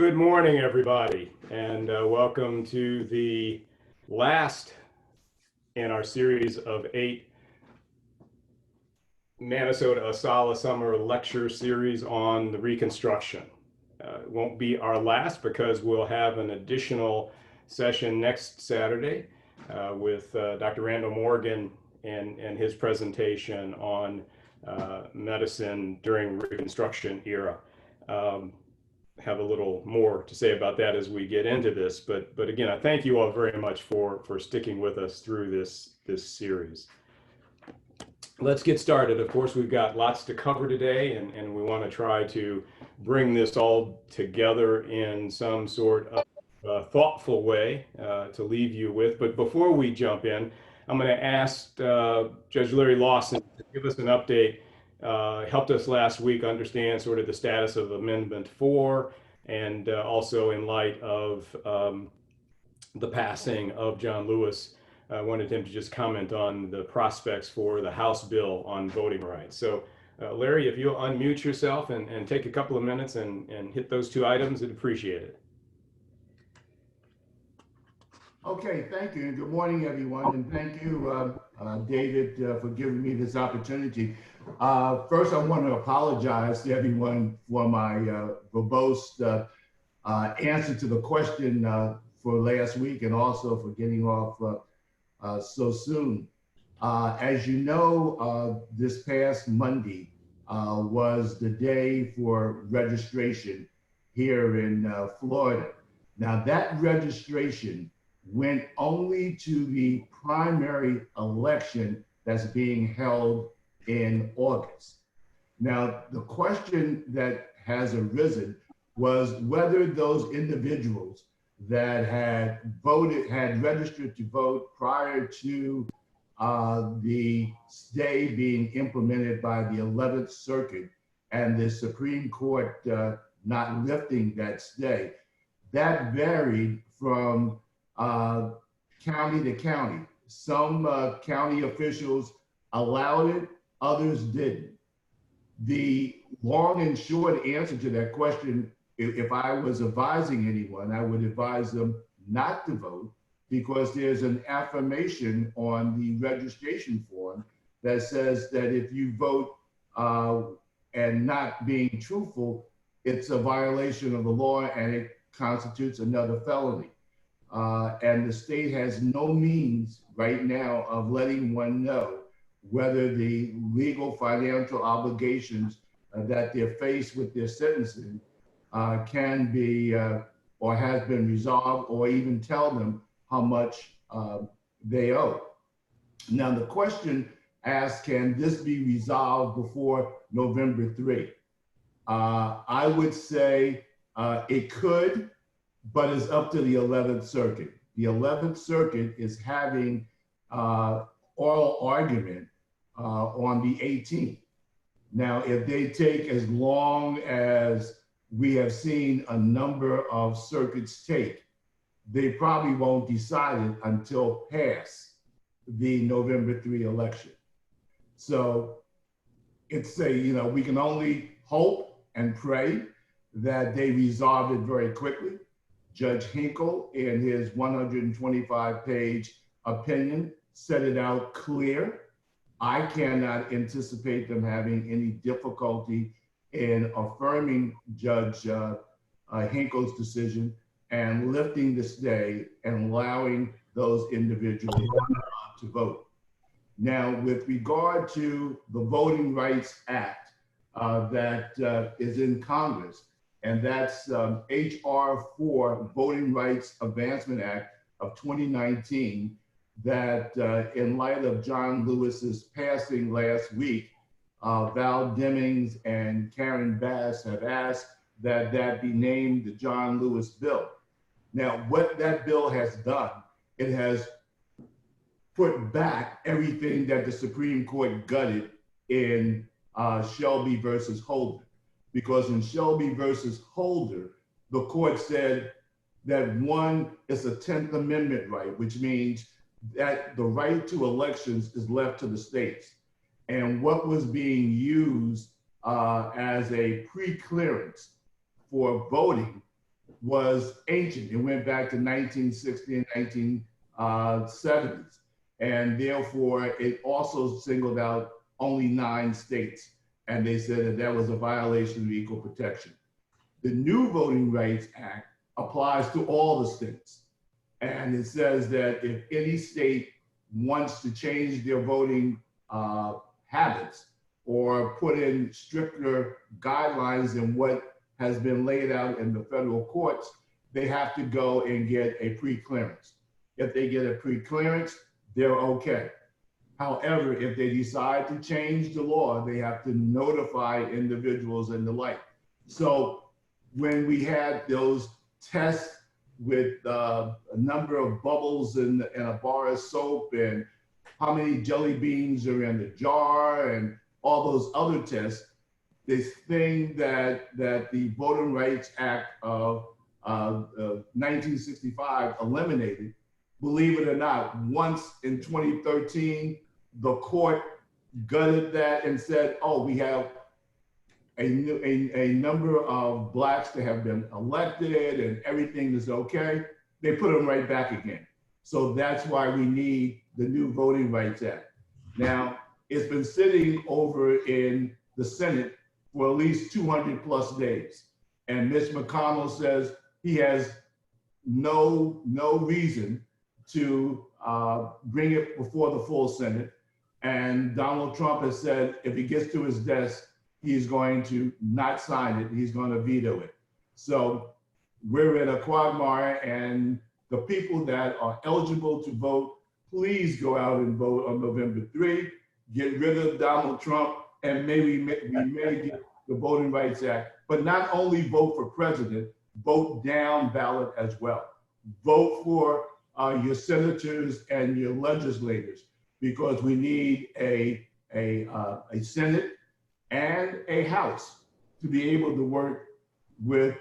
Good morning, everybody, and welcome to the last in our series of 8 Manasota Asala Summer Lecture Series on the Reconstruction. It won't be our last because we'll have an additional session next Saturday with Dr. Randall Morgan and his presentation on medicine during Reconstruction era. Have a little more to say about that as we get into this, but again, I thank you all very much for sticking with us through this series. Let's get started. Of course, we've got lots to cover today, and we want to try to bring this all together in some sort of thoughtful way to leave you with. But before we jump in, I'm going to ask Judge Larry Lawson to give us an update. Helped us last week understand sort of the status of Amendment 4, and also in light of the passing of John Lewis. I wanted him to just comment on the prospects for the House bill on voting rights. So Larry, if you'll unmute yourself and take a couple of minutes and hit those two items, I'd appreciate it. Okay, thank you, and good morning, everyone, and thank you, David, for giving me this opportunity. First, I want to apologize to everyone for my verbose answer to the question for last week, and also for getting off so soon. As you know, this past Monday was the day for registration here in Florida. Now, that registration went only to the primary election that's being held in August. Now, the question that has arisen was whether those individuals that had registered to vote prior to the stay being implemented by the 11th Circuit and the Supreme Court not lifting that stay, that varied from county to county. Some county officials allowed it, others didn't. The long and short answer to that question, if I was advising anyone, I would advise them not to vote, because there's an affirmation on the registration form that says that if you vote and not being truthful, it's a violation of the law and it constitutes another felony. And the state has no means right now of letting one know whether the legal financial obligations that they're faced with their sentencing can be or has been resolved, or even tell them how much they owe. Now, the question asks, can this be resolved before November 3? I would say it could, but it's up to the 11th Circuit. The 11th Circuit is having oral argument on the 18th. Now, if they take as long as we have seen a number of circuits take, they probably won't decide it until past the November 3 election. So it's we can only hope and pray that they resolve it very quickly. Judge Hinkle, in his 125-page opinion, set it out clear. I cannot anticipate them having any difficulty in affirming Judge Hinkle's decision and lifting the stay and allowing those individuals to vote. Now, with regard to the Voting Rights Act that is in Congress, and that's H.R. 4, Voting Rights Advancement Act of 2019, that in light of John Lewis's passing last week, Val Demings and Karen Bass have asked that that be named the John Lewis bill. Now, what that bill has done, it has put back everything that the Supreme Court gutted in Shelby versus Holder. Because in Shelby versus Holder, the court said that one is a 10th Amendment right, which means that the right to elections is left to the states. And what was being used as a pre-clearance for voting was ancient. It went back to 1960 and 1970s. And therefore, it also singled out only 9 states. And they said that that was a violation of equal protection. The new Voting Rights Act applies to all the states. And it says that if any state wants to change their voting habits or put in stricter guidelines than what has been laid out in the federal courts, they have to go and get a pre-clearance. If they get a pre-clearance, they're okay. However, if they decide to change the law, they have to notify individuals and the like. So when we had those tests with a number of bubbles in a bar of soap and how many jelly beans are in the jar and all those other tests, this thing that the Voting Rights Act of 1965 eliminated, believe it or not, once in 2013, the court gutted that and said, oh, we have a number of blacks that have been elected and everything is okay. They put them right back again. So that's why we need the new Voting Rights Act. Now, it's been sitting over in the Senate for at least 200 plus days. And Mitch McConnell says he has no reason to bring it before the full Senate. And Donald Trump has said if he gets to his desk, he's going to not sign it. He's going to veto it. So we're in a quagmire, and the people that are eligible to vote, please go out and vote on November 3. Get rid of Donald Trump, and maybe we may get the Voting Rights Act. But not only vote for president, vote down ballot as well. Vote for your senators and your legislators, because we need a Senate and a House to be able to work with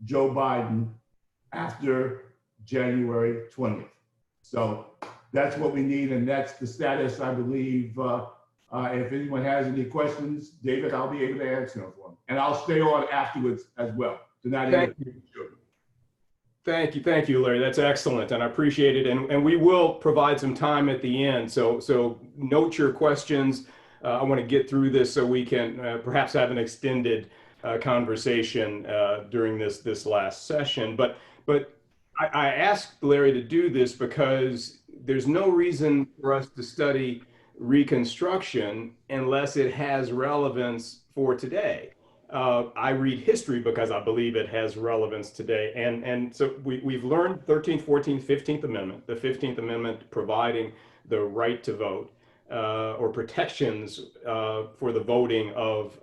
Joe Biden after January 20th. So that's what we need, and that's the status, I believe. If anyone has any questions, David, I'll be able to answer them for them. And I'll stay on afterwards as well. Thank you, Larry. That's excellent, and I appreciate it. And we will provide some time at the end. So note your questions. I want to get through this so we can perhaps have an extended conversation during this last session. But I asked Larry to do this because there's no reason for us to study Reconstruction unless it has relevance for today. I read history because I believe it has relevance today. And so we've learned 13th, 14th, 15th Amendment, the 15th Amendment providing the right to vote or protections for the voting of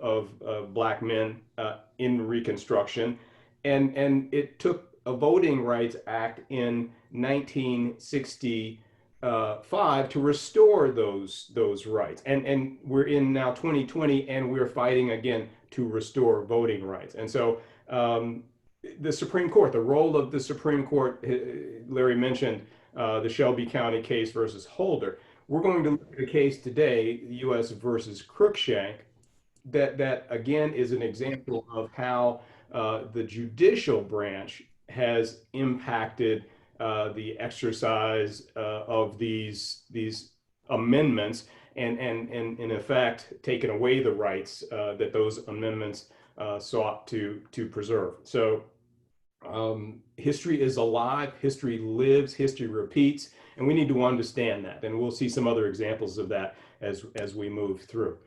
Black men in Reconstruction. And it took a Voting Rights Act in 1965 to restore those rights. And we're in now 2020, and we're fighting again to restore voting rights. And so the Supreme Court, the role of the Supreme Court, Larry mentioned the Shelby County case versus Holder. We're going to look at a case today, U.S. versus Cruikshank, that again is an example of how the judicial branch has impacted the exercise of these amendments and in effect taken away the rights that those amendments sought to preserve. So history is alive, history lives, history repeats, and we need to understand that. And we'll see some other examples of that as we move through.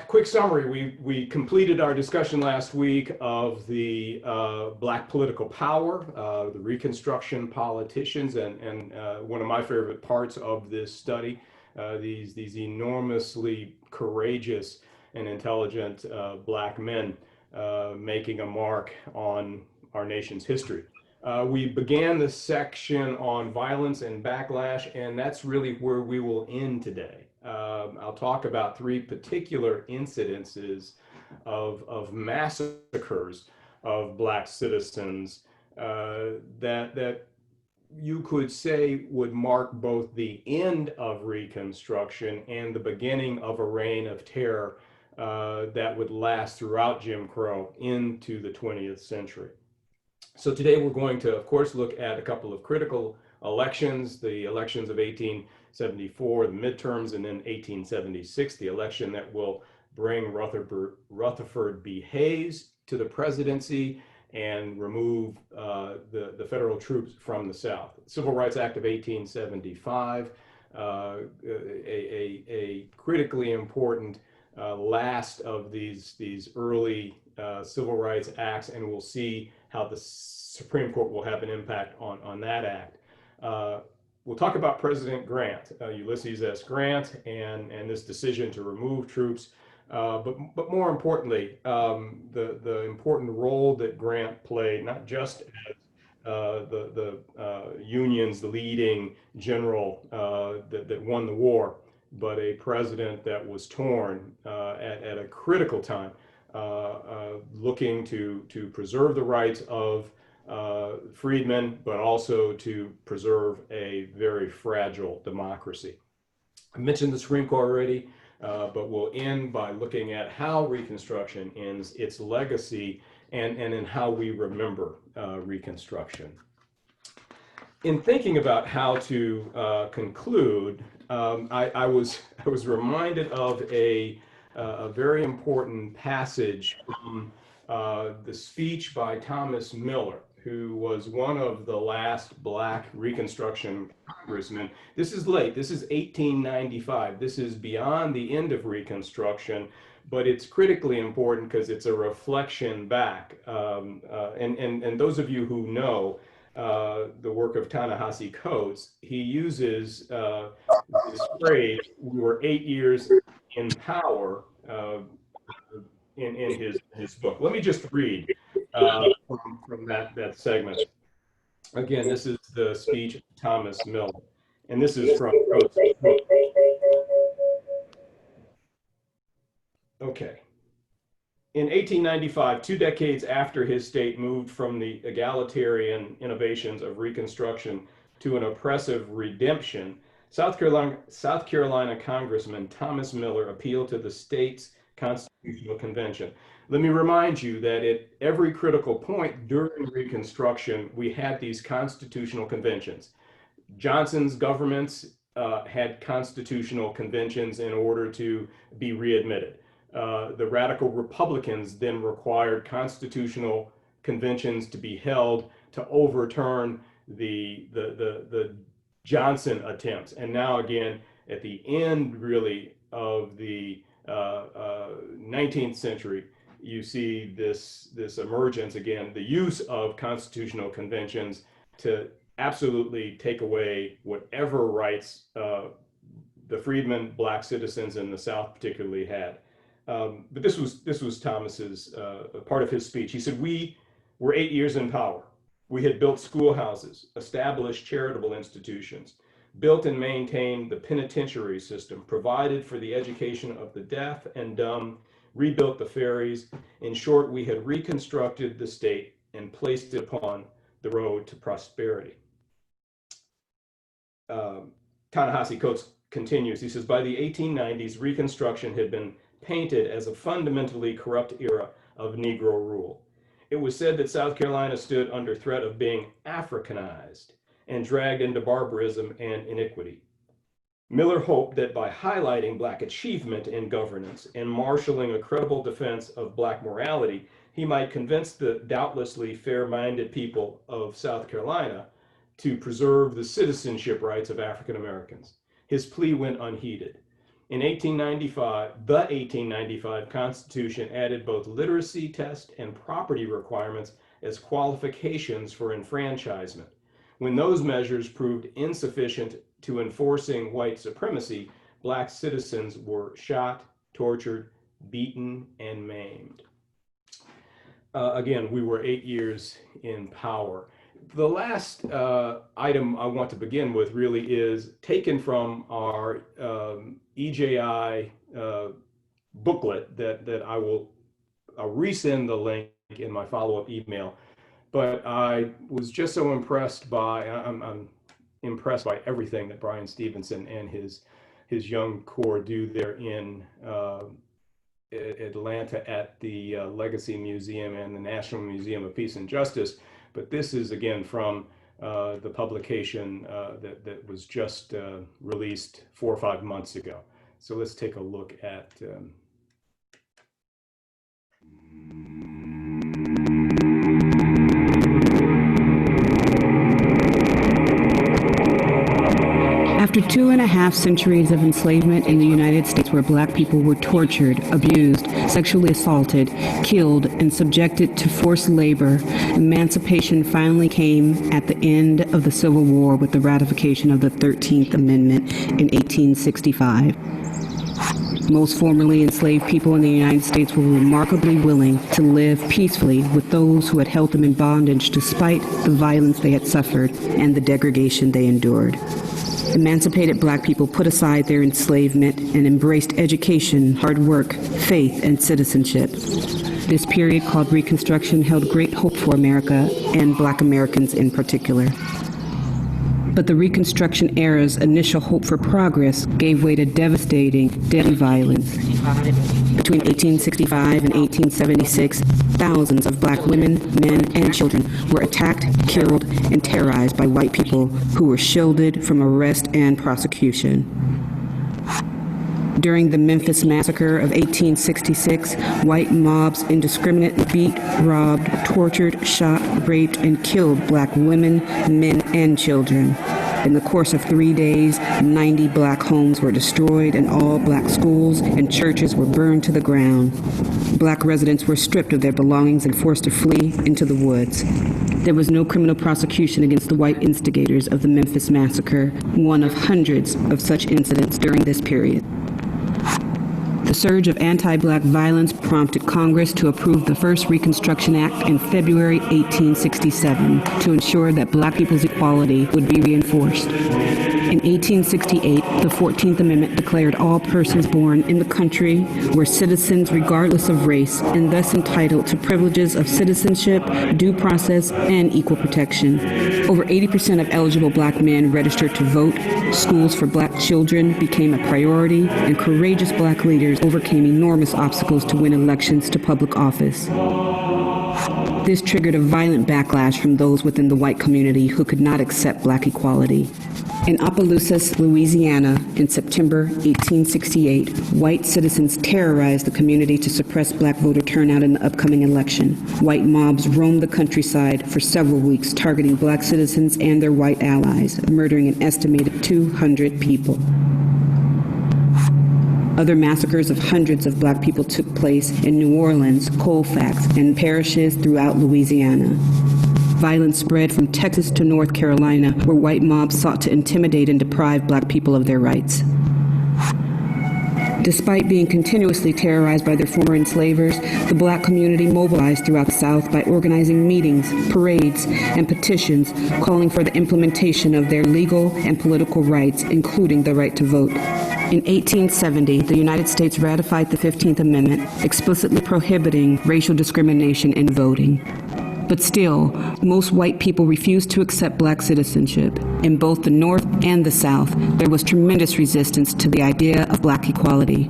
Quick summary, we completed our discussion last week of the Black political power, the Reconstruction politicians, and one of my favorite parts of this study, these enormously courageous and intelligent Black men making a mark on our nation's history. We began the section on violence and backlash, and that's really where we will end today. I'll talk about 3 particular incidences of massacres of Black citizens that you could say would mark both the end of Reconstruction and the beginning of a reign of terror that would last throughout Jim Crow into the 20th century. So today we're going to, of course, look at a couple of critical elections, the elections of 1874, the midterms, and then 1876, the election that will bring Rutherford B. Hayes to the presidency and remove the federal troops from the South. Civil Rights Act of 1875, a critically important last of these early civil rights acts, and we'll see how the Supreme Court will have an impact on that act. We'll talk about President Grant, Ulysses S. Grant, and this decision to remove troops. But more importantly, the important role that Grant played, not just as the Union's leading general that won the war, but a president that was torn at a critical time, looking to preserve the rights of freedmen, but also to preserve a very fragile democracy. I mentioned the Supreme Court already, but we'll end by looking at how Reconstruction ends, its legacy, and in how we remember Reconstruction. In thinking about how to conclude, I was reminded of a very important passage from the speech by Thomas Miller, who was one of the last Black Reconstruction congressmen. This is late. This is 1895. This is beyond the end of Reconstruction, but it's critically important because it's a reflection back. And those of you who know the work of Ta-Nehisi Coates, he uses this phrase, "We were 8 years in power," in his book. Let me just read from that segment. Again, this is the speech of Thomas Miller, and this is from Coates' book. Okay. In 1895, 2 decades after his state moved from the egalitarian innovations of Reconstruction to an oppressive redemption, South Carolina Congressman Thomas Miller appealed to the state's Constitutional Convention. Let me remind you that at every critical point during Reconstruction, we had these constitutional conventions. Johnson's governments had constitutional conventions in order to be readmitted. The radical Republicans then required constitutional conventions to be held to overturn the Johnson attempts. And now again, at the end really of the 19th century, you see this emergence again, the use of constitutional conventions to absolutely take away whatever rights the freedmen, Black citizens in the South particularly had. But this was Thomas's part of his speech. He said, "We were 8 years in power. We had built schoolhouses, established charitable institutions, built and maintained the penitentiary system, provided for the education of the deaf and dumb, rebuilt the ferries. In short, we had reconstructed the state and placed it upon the road to prosperity." Ta-Nehisi Coates continues. He says, "By the 1890s, Reconstruction had been painted as a fundamentally corrupt era of Negro rule. It was said that South Carolina stood under threat of being Africanized and dragged into barbarism and iniquity. Miller hoped that by highlighting Black achievement in governance and marshaling a credible defense of Black morality, he might convince the doubtlessly fair-minded people of South Carolina to preserve the citizenship rights of African Americans. His plea went unheeded. In 1895, the 1895 Constitution added both literacy test and property requirements as qualifications for enfranchisement. When those measures proved insufficient to enforcing white supremacy, Black citizens were shot, tortured, beaten, and maimed." Again, we were 8 years in power. The last item I want to begin with really is taken from our EJI booklet that I'll resend the link in my follow-up email. But I was just so impressed by, I'm impressed by everything that Bryan Stevenson and his young corps do there in Atlanta at the Legacy Museum and the National Museum of Peace and Justice. But this is, again, from the publication that was just released 4 or 5 months ago. So let's take a look at After 2.5 centuries of enslavement in the United States, where black people were tortured, abused, sexually assaulted, killed, and subjected to forced labor, emancipation finally came at the end of the Civil War with the ratification of the 13th Amendment in 1865. Most formerly enslaved people in the United States were remarkably willing to live peacefully with those who had held them in bondage despite the violence they had suffered and the degradation they endured. Emancipated black people put aside their enslavement and embraced education, hard work, faith, and citizenship. This period, called Reconstruction, held great hope for America and black Americans in particular. But the Reconstruction era's initial hope for progress gave way to devastating, deadly violence. Between 1865 and 1876, thousands of black women, men, and children were attacked, killed, and terrorized by white people who were shielded from arrest and prosecution. During the Memphis Massacre of 1866, white mobs indiscriminately beat, robbed, tortured, shot, raped, and killed black women, men, and children. In the course of 3 days, 90 black homes were destroyed and all black schools and churches were burned to the ground. Black residents were stripped of their belongings and forced to flee into the woods. There was no criminal prosecution against the white instigators of the Memphis Massacre, one of hundreds of such incidents during this period. The surge of anti-black violence prompted Congress to approve the first Reconstruction Act in February 1867 to ensure that black people's equality would be reinforced. In 1868, the 14th Amendment declared all persons born in the country were citizens regardless of race and thus entitled to privileges of citizenship, due process, and equal protection. Over 80% of eligible black men registered to vote, schools for black children became a priority, and courageous black leaders overcame enormous obstacles to win elections to public office. This triggered a violent backlash from those within the white community who could not accept black equality. In Opelousas, Louisiana, in September 1868, white citizens terrorized the community to suppress black voter turnout in the upcoming election. White mobs roamed the countryside for several weeks, targeting black citizens and their white allies, murdering an estimated 200 people. Other massacres of hundreds of black people took place in New Orleans, Colfax, and parishes throughout Louisiana. Violence spread from Texas to North Carolina, where white mobs sought to intimidate and deprive black people of their rights. Despite being continuously terrorized by their former enslavers, the black community mobilized throughout the South by organizing meetings, parades, and petitions calling for the implementation of their legal and political rights, including the right to vote. In 1870, the United States ratified the 15th Amendment, explicitly prohibiting racial discrimination in voting. But still, most white people refused to accept black citizenship. In both the North and the South, there was tremendous resistance to the idea of black equality.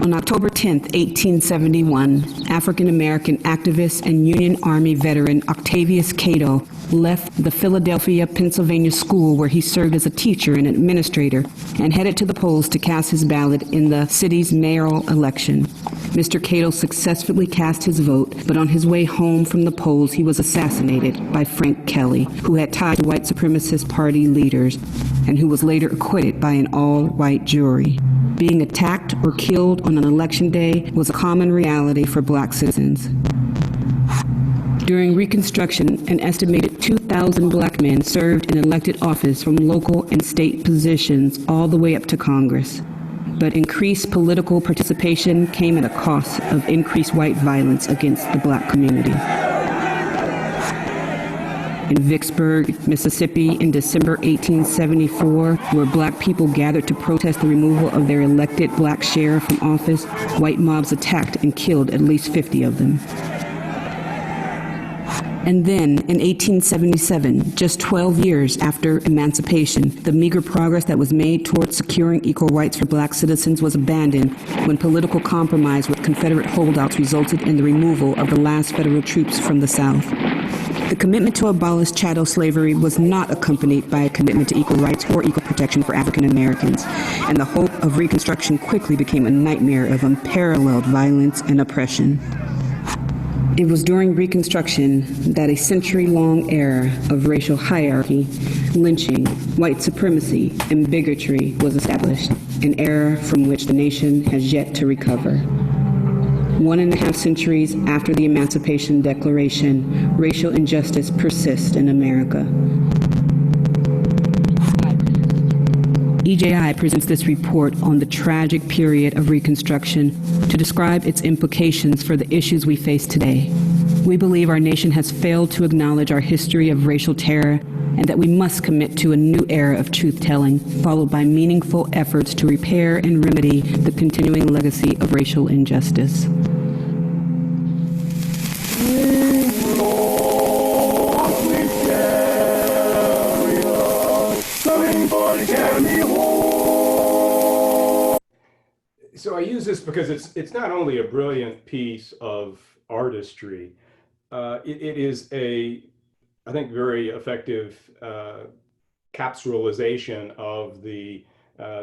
On October 10, 1871, African-American activist and Union Army veteran Octavius Cato left the Philadelphia, Pennsylvania school where he served as a teacher and administrator and headed to the polls to cast his ballot in the city's mayoral election. Mr. Cato successfully cast his vote, but on his way home from the polls, he was assassinated by Frank Kelly, who had ties to white supremacist party leaders and who was later acquitted by an all-white jury. Being attacked or killed on an election day was a common reality for black citizens. During Reconstruction, an estimated 2,000 black men served in elected office from local and state positions all the way up to Congress. But increased political participation came at a cost of increased white violence against the black community. In Vicksburg, Mississippi, in December 1874, where black people gathered to protest the removal of their elected black sheriff from office, white mobs attacked and killed at least 50 of them. And then, in 1877, just 12 years after emancipation, the meager progress that was made towards securing equal rights for black citizens was abandoned when political compromise with Confederate holdouts resulted in the removal of the last federal troops from the South. The commitment to abolish chattel slavery was not accompanied by a commitment to equal rights or equal protection for African Americans, and the hope of Reconstruction quickly became a nightmare of unparalleled violence and oppression. It was during Reconstruction that a century-long era of racial hierarchy, lynching, white supremacy, and bigotry was established, an era from which the nation has yet to recover. 1.5 centuries after the Emancipation Declaration, racial injustice persists in America. EJI presents this report on the tragic period of Reconstruction to describe its implications for the issues we face today. We believe our nation has failed to acknowledge our history of racial terror and that we must commit to a new era of truth-telling, followed by meaningful efforts to repair and remedy the continuing legacy of racial injustice. So I use this because it's not only a brilliant piece of artistry, it is I think, very effective capsulization of the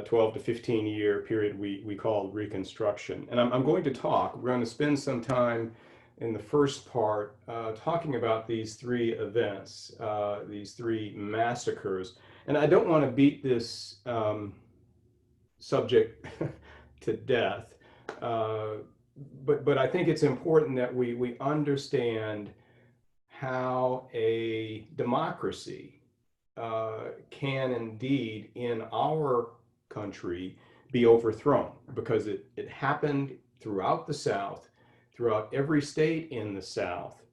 12 to 15 year period we call Reconstruction. And we're going to spend some time in the first part talking about these three events, these three massacres. And I don't want to beat this subject to death, but I think it's important that we understand how a democracy can indeed in our country be overthrown, because it happened throughout the South, throughout every state in the South,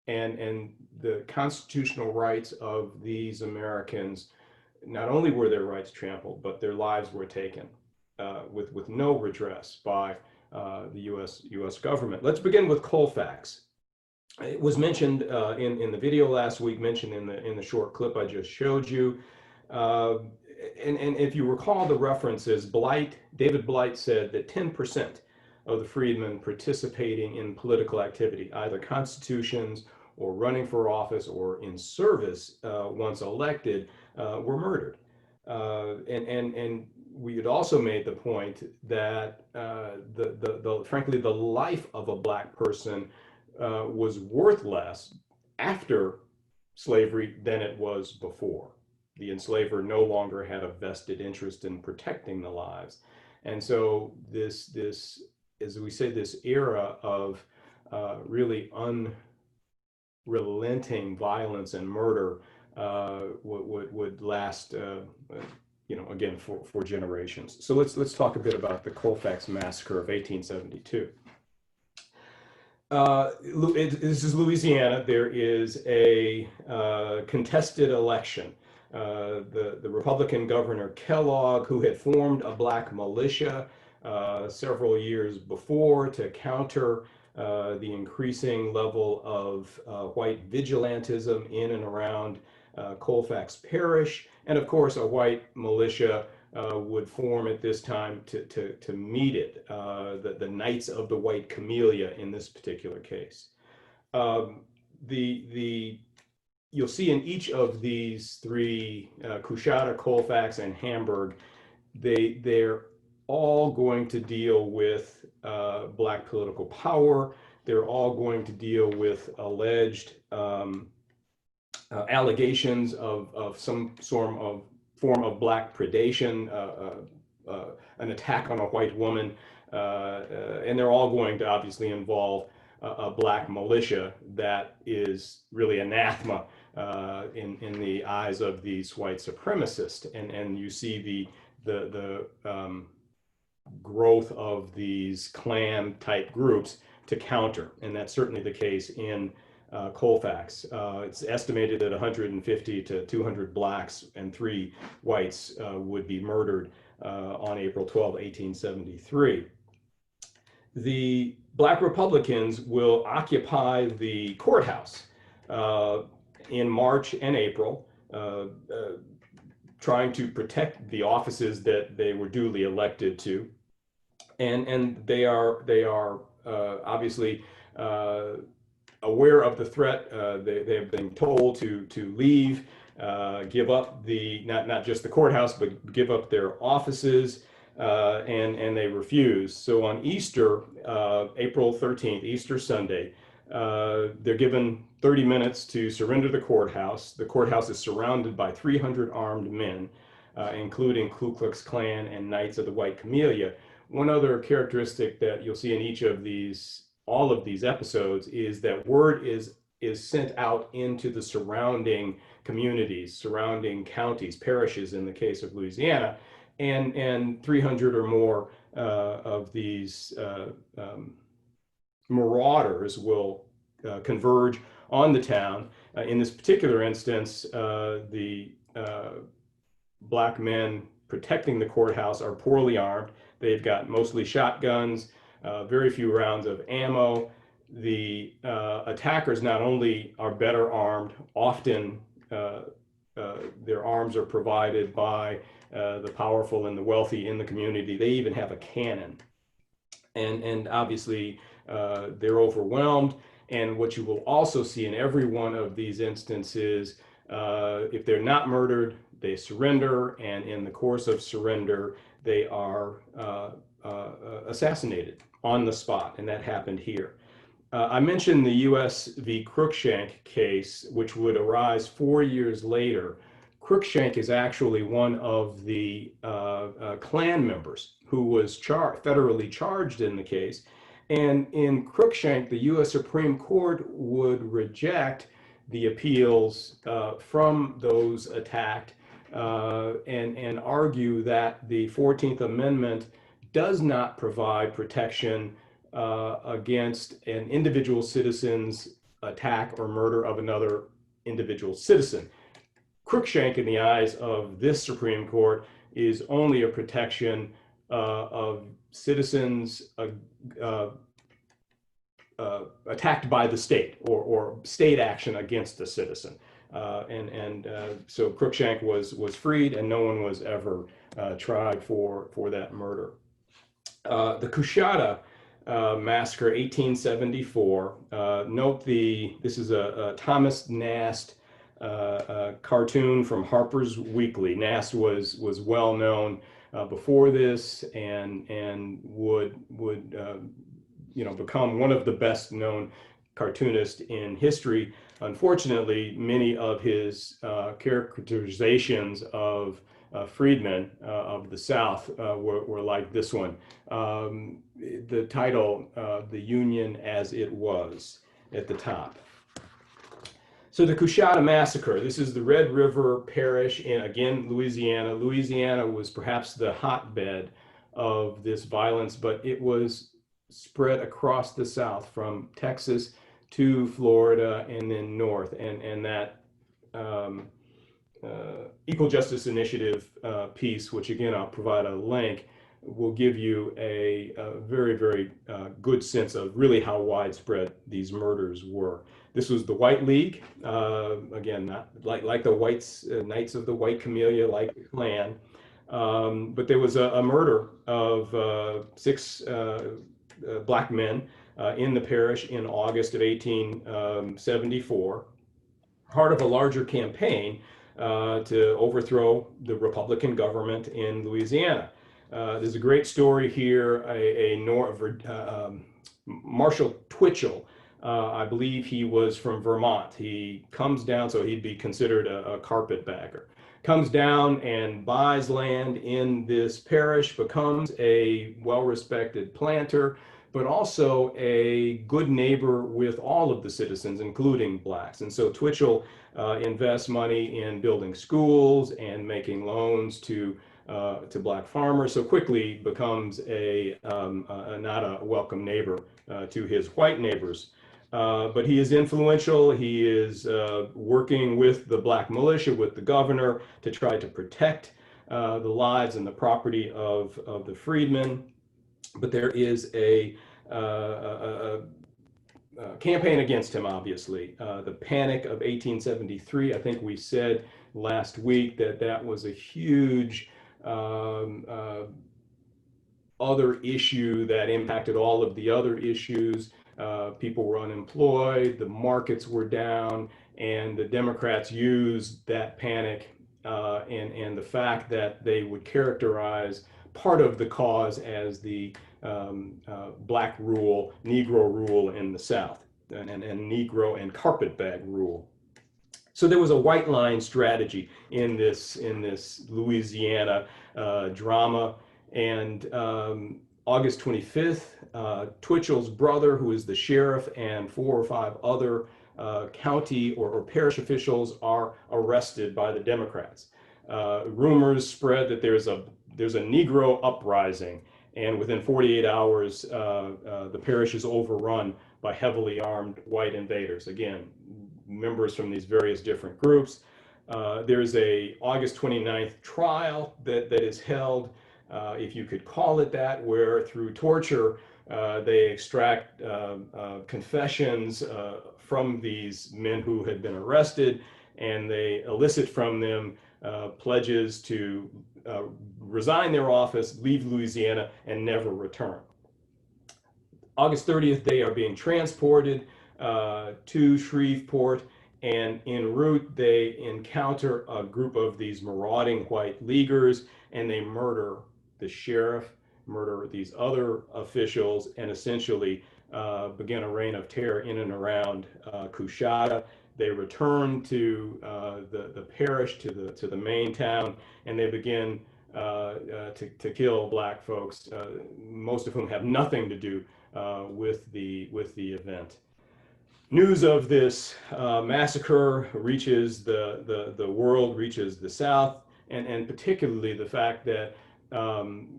and the constitutional rights of these Americans, not only were their rights trampled, but their lives were taken with no redress by the U.S. government. Let's begin with Colfax. It was mentioned in the video last week, mentioned in the short clip I just showed you. And if you recall the references, David Blight said that 10% of the freedmen participating in political activity, either constitutions or running for office or in service once elected, were murdered. And we had also made the point that frankly, the life of a black person was worth less after slavery than it was before. The enslaver no longer had a vested interest in protecting the lives. And so this, as we say, this era of really unrelenting violence and murder would last, again, for generations. So let's talk a bit about the Colfax Massacre of 1872. This is Louisiana. There is a contested election. The Republican Governor Kellogg, who had formed a black militia several years before to counter the increasing level of white vigilantism in and around Colfax Parish, and of course a white militia would form at this time to meet it, the Knights of the White Camellia in this particular case. You'll see in each of these three, Coushatta, Colfax, and Hamburg, they're all going to deal with black political power. They're all going to deal with alleged allegations of some form of black predation, an attack on a white woman, and they're all going to obviously involve a black militia that is really anathema in the eyes of these white supremacists. And you see the growth of these Klan type groups to counter, and that's certainly the case in Colfax. It's estimated that 150 to 200 blacks and 3 whites would be murdered on April 12, 1873. The black Republicans will occupy the courthouse in March and April, trying to protect the offices that they were duly elected to. And they are obviously aware of the threat. They have been told to leave, give up not just the courthouse, but give up their offices, and they refuse. So on Easter, April 13th, Easter Sunday, they're given 30 minutes to surrender the courthouse. The courthouse is surrounded by 300 armed men, including Ku Klux Klan and Knights of the White Camellia. One other characteristic that you'll see in each of all of these episodes is that word is sent out into the surrounding communities, surrounding counties, parishes in the case of Louisiana, and 300 or more of these marauders will converge on the town. In this particular instance, the black men protecting the courthouse are poorly armed. They've got mostly shotguns, very few rounds of ammo. The attackers not only are better armed, often their arms are provided by the powerful and the wealthy in the community. They even have a cannon. And obviously they're overwhelmed. And what you will also see in every one of these instances, if they're not murdered, they surrender, and in the course of surrender, they are assassinated on the spot, and that happened here. I mentioned the U.S. v. Cruikshank case, which would arise 4 years later. Cruikshank is actually one of the Klan members who was federally charged in the case. And in Cruikshank, the U.S. Supreme Court would reject the appeals from those attacked and argue that the 14th Amendment does not provide protection against an individual citizen's attack or murder of another individual citizen. Cruikshank, in the eyes of this Supreme Court, is only a protection of citizens attacked by the state or state action against a citizen. So Cruikshank was freed, and no one was ever tried for that murder. The Coushatta Massacre, 1874. Note this is a Thomas Nast cartoon from Harper's Weekly. Nast was well known before this, and would become one of the best known cartoonists in history. Unfortunately, many of his characterizations of freedmen of the South were like this one. The title, "The Union as It Was," at the top. So the Coushatta Massacre, this is the Red River Parish in, again, Louisiana. Louisiana was perhaps the hotbed of this violence, but it was spread across the South from Texas to Florida and then north. And that Equal Justice Initiative piece, which again, I'll provide a link, will give you a very, very good sense of really how widespread these murders were. This was the White League, again, not like the Whites, Knights of the White Camellia, like the Klan, but there was a murder of 6 black men in the parish in August of 1874, part of a larger campaign to overthrow the Republican government in Louisiana. There's a great story here. Marshall Twitchell, I believe he was from Vermont. He comes down, so he'd be considered a carpetbagger. Comes down and buys land in this parish, becomes a well-respected planter, but also a good neighbor with all of the citizens, including blacks. And so Twitchell invests money in building schools and making loans to black farmers, so quickly becomes not a welcome neighbor to his white neighbors. But he is influential. He is working with the black militia, with the governor, to try to protect the lives and the property of the freedmen. But there is a campaign against him, obviously. The Panic of 1873, I think we said last week that that was a huge other issue that impacted all of the other issues. People were unemployed, the markets were down, and the Democrats used that panic and the fact that they would characterize part of the cause as the black rule, Negro rule in the South, and Negro and carpetbag rule. So there was a white line strategy in this Louisiana drama. And August 25th, Twitchell's brother, who is the sheriff, and 4 or 5 other county or parish officials are arrested by the Democrats. Rumors spread that there's a Negro uprising, and within 48 hours, the parish is overrun by heavily armed white invaders. Again, members from these various different groups. There's a August 29th trial that is held, if you could call it that, where through torture they extract confessions from these men who had been arrested, and they elicit from them pledges to resign their office, leave Louisiana, and never return. August 30th, they are being transported to Shreveport, and en route they encounter a group of these marauding white leaguers, and they murder the sheriff, murder these other officials, and essentially begin a reign of terror in and around Coushatta. They return to the parish, to the main town, and they begin to kill black folks, most of whom have nothing to do with the event. News of this massacre reaches the world, reaches the South, and particularly the fact that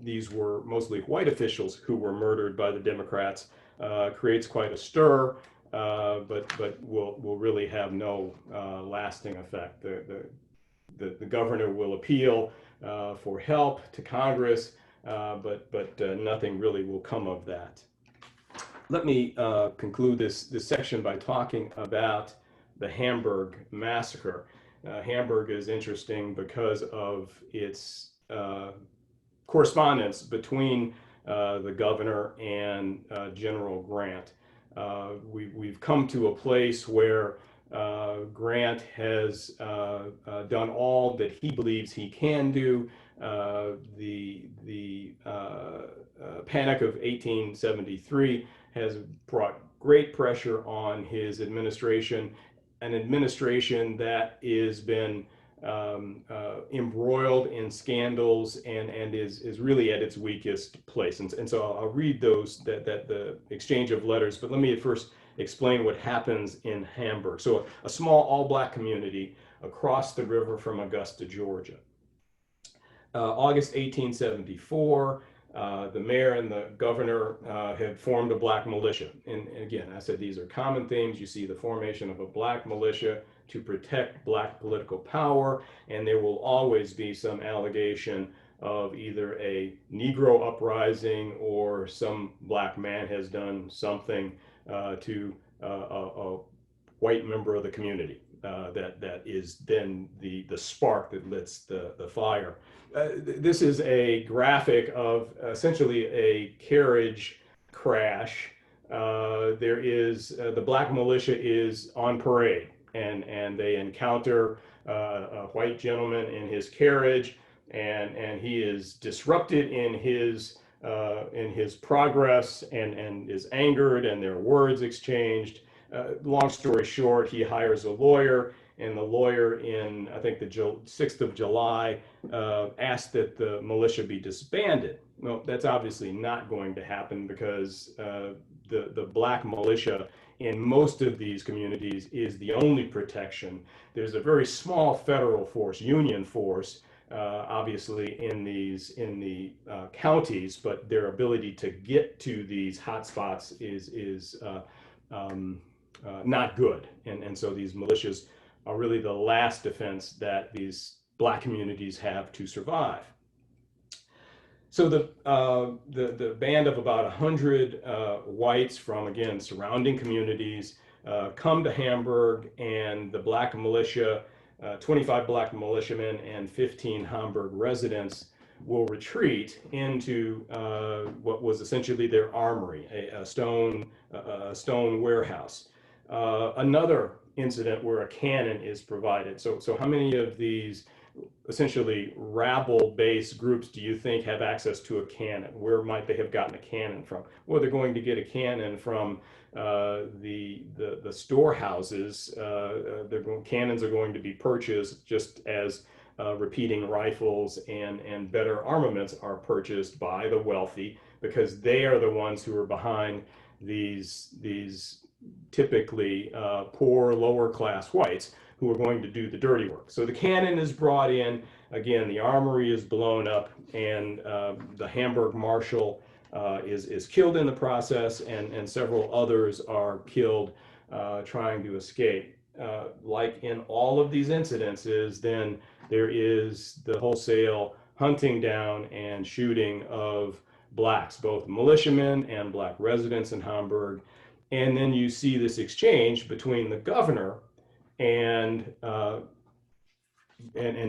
these were mostly white officials who were murdered by the Democrats creates quite a stir, but will really have no lasting effect. The governor will appeal for help to Congress, but nothing really will come of that. Let me conclude this section by talking about the Hamburg massacre. Hamburg is interesting because of its correspondence between the governor and General Grant. We've come to a place where Grant has done all that he believes he can do. The Panic of 1873 has brought great pressure on his administration, an administration that has been embroiled in scandals and is really at its weakest place. And so I'll read the exchange of letters, but let me first explain what happens in Hamburg. So a small all-black community across the river from Augusta, Georgia. August 1874, the mayor and the governor had formed a black militia. And again, I said these are common themes. You see the formation of a black militia to protect black political power, and there will always be some allegation of either a Negro uprising or some black man has done something to a white member of the community. That is then the spark that lets the fire. This is a graphic of essentially a carriage crash. There is the black militia is on parade, and they encounter a white gentleman in his carriage, and he is disrupted in his progress and is angered, and there are words exchanged. Long story short, he hires a lawyer, and the lawyer in, I think, the 6th of July asked that the militia be disbanded. Well, that's obviously not going to happen because the black militia in most of these communities is the only protection. There's a very small federal force, Union force, obviously in the counties, but their ability to get to these hotspots is not good. And so these militias are really the last defense that these black communities have to survive. So the band of about 100 whites from, again, surrounding communities come to Hamburg, and the black militia, 25 black militiamen and 15 Hamburg residents will retreat into what was essentially their armory, a stone warehouse. Another incident where a cannon is provided. So how many of these essentially rabble-based groups do you think have access to a cannon? Where might they have gotten a cannon from? Well, they're going to get a cannon from the storehouses. Cannons are going to be purchased just as repeating rifles and better armaments are purchased by the wealthy, because they are the ones who are behind these typically poor lower class whites who are going to do the dirty work. So the cannon is brought in. Again, the armory is blown up, and the Hamburg marshal is killed in the process, and several others are killed trying to escape. Like in all of these incidences, then there is the wholesale hunting down and shooting of blacks, both militiamen and black residents in Hamburg. And then you see this exchange between the governor and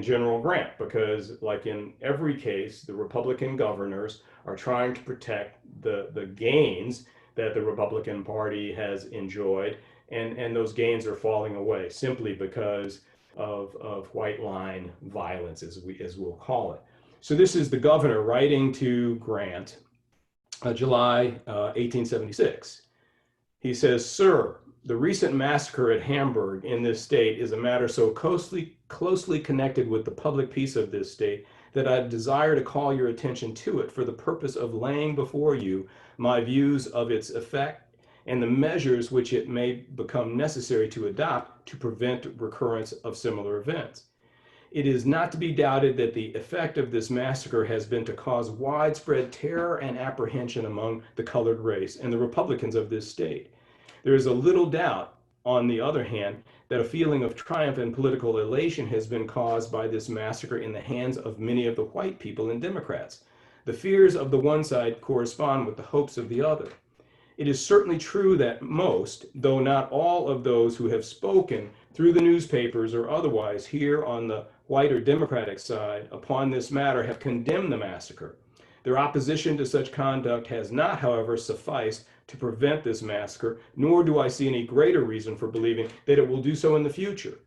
General Grant, because like in every case, the Republican governors are trying to protect the gains that the Republican Party has enjoyed, and those gains are falling away simply because of white line violence, as we'll call it. So this is the governor writing to Grant, July 1876. He says, "Sir, the recent massacre at Hamburg in this state is a matter so closely connected with the public peace of this state that I desire to call your attention to it for the purpose of laying before you my views of its effect and the measures which it may become necessary to adopt to prevent recurrence of similar events. It is not to be doubted that the effect of this massacre has been to cause widespread terror and apprehension among the colored race and the Republicans of this state. There is a little doubt, on the other hand, that a feeling of triumph and political elation has been caused by this massacre in the hands of many of the white people and Democrats. The fears of the one side correspond with the hopes of the other. It is certainly true that most, though not all, of those who have spoken through the newspapers or otherwise here on the white or Democratic side upon this matter have condemned the massacre. Their opposition to such conduct has not, however, sufficed to prevent this massacre, nor do I see any greater reason for believing that it will do so in the future.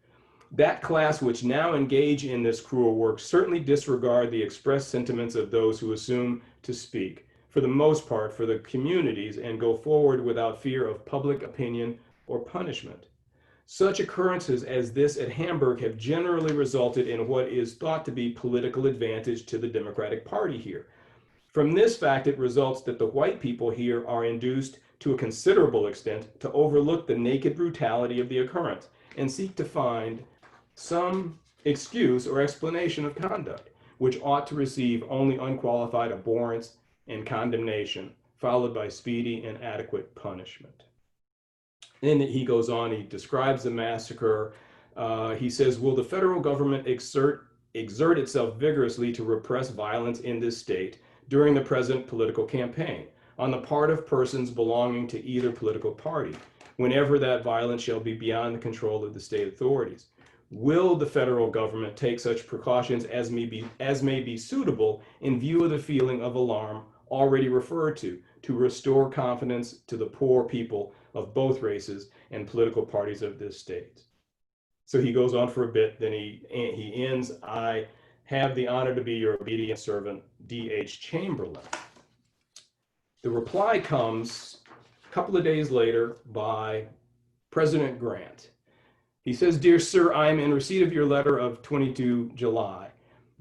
That class which now engage in this cruel work certainly disregard the expressed sentiments of those who assume to speak, for the most part, for the communities, and go forward without fear of public opinion or punishment. Such occurrences as this at Hamburg have generally resulted in what is thought to be political advantage to the Democratic Party here. From this fact, it results that the white people here are induced to a considerable extent to overlook the naked brutality of the occurrence and seek to find some excuse or explanation of conduct, which ought to receive only unqualified abhorrence and condemnation, followed by speedy and adequate punishment." Then he goes on, he describes the massacre. He says, "Will the federal government exert itself vigorously to repress violence in this state during the present political campaign on the part of persons belonging to either political party, whenever that violence shall be beyond the control of the state authorities? Will the federal government take such precautions as may be suitable in view of the feeling of alarm already referred to restore confidence to the poor people of both races and political parties of this state?" So he goes on for a bit, then he ends, "I have the honor to be your obedient servant, D.H. Chamberlain." The reply comes a couple of days later by President Grant. He says, "Dear sir, I am in receipt of your letter of 22 July,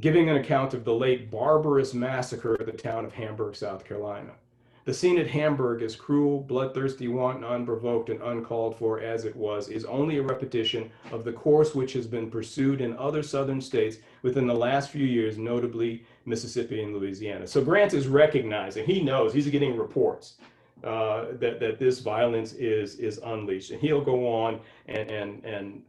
giving an account of the late barbarous massacre at the town of Hamburg, South Carolina. The scene at Hamburg, as cruel, bloodthirsty, wanton, unprovoked, and uncalled for as it was, is only a repetition of the course which has been pursued in other southern states within the last few years, notably Mississippi and Louisiana." So Grant is recognizing, he knows, he's getting reports that this violence is unleashed. And he'll go on and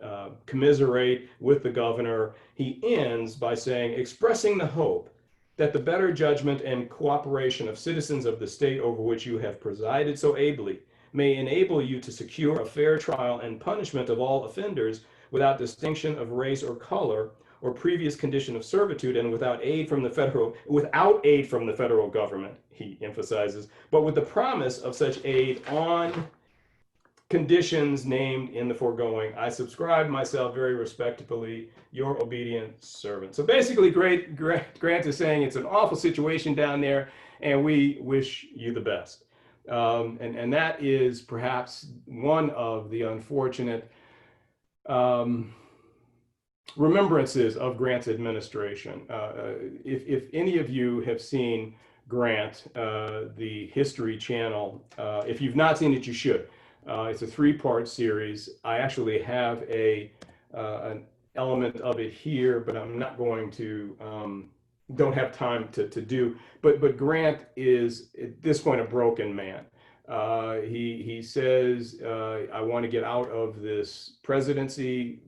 commiserate with the governor. He ends by saying, expressing the hope that the better judgment and cooperation of citizens of the state over which you have presided so ably may enable you to secure a fair trial and punishment of all offenders without distinction of race or color or previous condition of servitude, and without aid from the federal government, he emphasizes, but with the promise of such aid on conditions named in the foregoing. I subscribe myself very respectfully, your obedient servant. So basically, Grant is saying it's an awful situation down there, and we wish you the best. And that is perhaps one of the unfortunate remembrances of Grant's administration. If any of you have seen Grant, the History Channel, if you've not seen it, you should. It's a 3-part series. I actually have an element of it here, but I'm not going to, don't have time to do. But Grant is, at this point, a broken man. He says, I want to get out of this presidency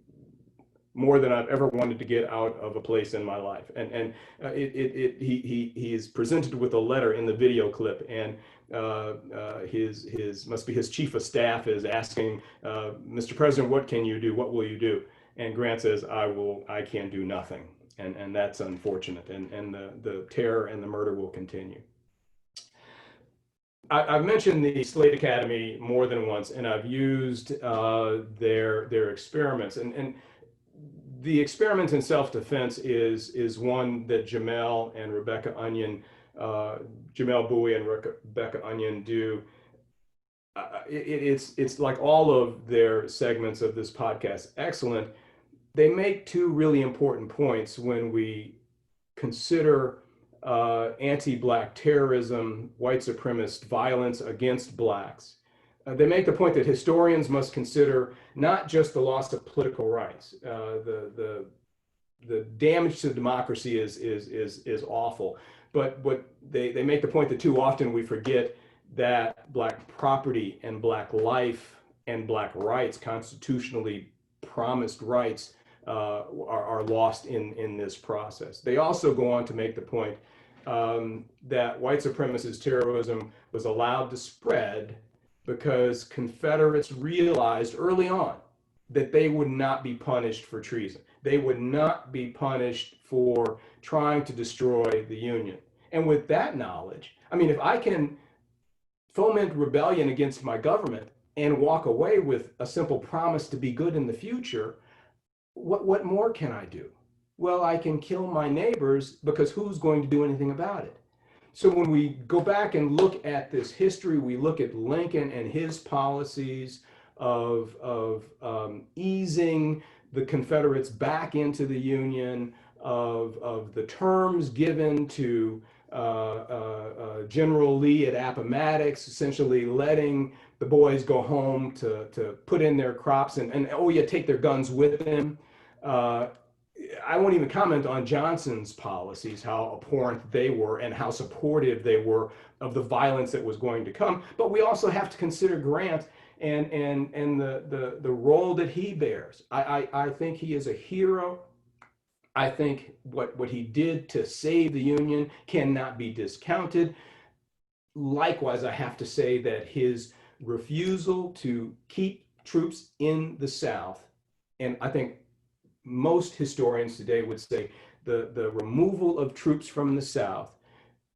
more than I've ever wanted to get out of a place in my life. And he is presented with a letter in the video clip, and must be his chief of staff is asking, Mr. President, what can you do? What will you do? And Grant says, I can do nothing. And that's unfortunate. And the terror and the murder will continue. I've mentioned the Slade Academy more than once, and I've used their experiments. And the experiment in self-defense is one that Jamelle and Rebecca Onion, Jamelle Bowie and Rebecca Onion do. It's like all of their segments of this podcast, excellent. They make 2 really important points when we consider anti-Black terrorism, white supremacist violence against Blacks. They make the point that historians must consider not just the loss of political rights. The damage to democracy is awful, but they make the point that too often we forget that Black property and Black life and Black rights, constitutionally promised rights, are lost in this process. They also go on to make the point that white supremacist terrorism was allowed to spread because Confederates realized early on that they would not be punished for treason. They would not be punished for trying to destroy the Union. And with that knowledge, I mean, if I can foment rebellion against my government and walk away with a simple promise to be good in the future, what more can I do? Well, I can kill my neighbors, because who's going to do anything about it? So when we go back and look at this history, we look at Lincoln and his policies of easing the Confederates back into the Union, of the terms given to General Lee at Appomattox, essentially letting the boys go home to put in their crops and oh yeah, take their guns with them. I won't even comment on Johnson's policies, how abhorrent they were and how supportive they were of the violence that was going to come. But we also have to consider Grant and the role that he bears. I think he is a hero. I think what he did to save the Union cannot be discounted. Likewise, I have to say that his refusal to keep troops in the South, and I think most historians today would say the removal of troops from the South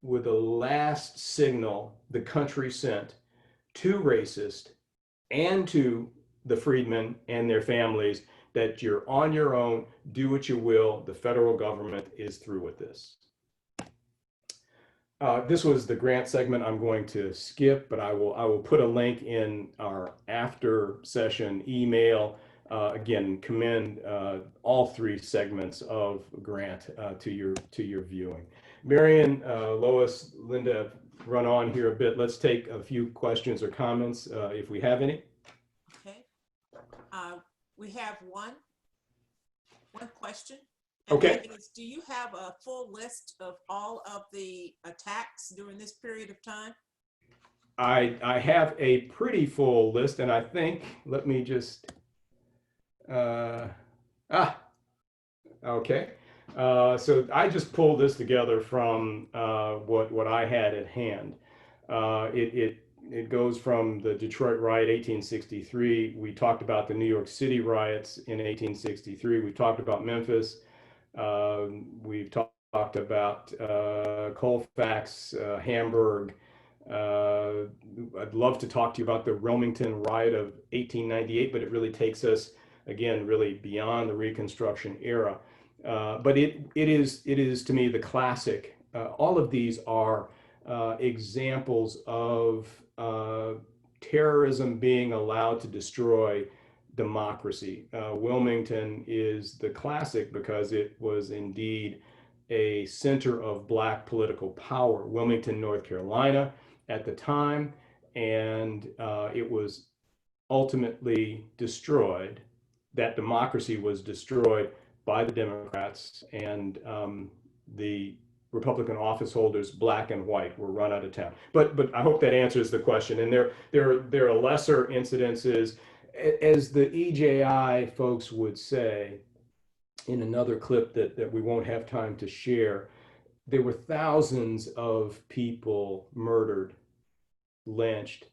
were the last signal the country sent to racists and to the freedmen and their families that you're on your own, do what you will, the federal government is through with this. This was the Grant segment. I'm going to skip, but I will put a link in our after session email. Again, commend all 3 segments of Grant to your viewing. Marion, Lois, Linda, run on here a bit. Let's take a few questions or comments if we have any. Okay. We have one question. Okay. Do you have a full list of all of the attacks during this period of time? I have a pretty full list, and I think, let me just, okay. So I just pulled this together from what I had at hand. It goes from the Detroit riot, 1863. We talked about the New York City riots in 1863. We talked about Memphis. We've talked about Colfax, Hamburg. I'd love to talk to you about the Wilmington riot of 1898, but it really takes us, again, really beyond the Reconstruction era. But it is to me the classic. All of these are examples of terrorism being allowed to destroy democracy. Wilmington is the classic because it was indeed a center of Black political power. Wilmington, North Carolina at the time, and it was ultimately destroyed. That democracy was destroyed by the Democrats, and the Republican office holders, Black and white, were run out of town. But I hope that answers the question. And there are lesser incidences, as the EJI folks would say in another clip that we won't have time to share. There were thousands of people murdered, lynched,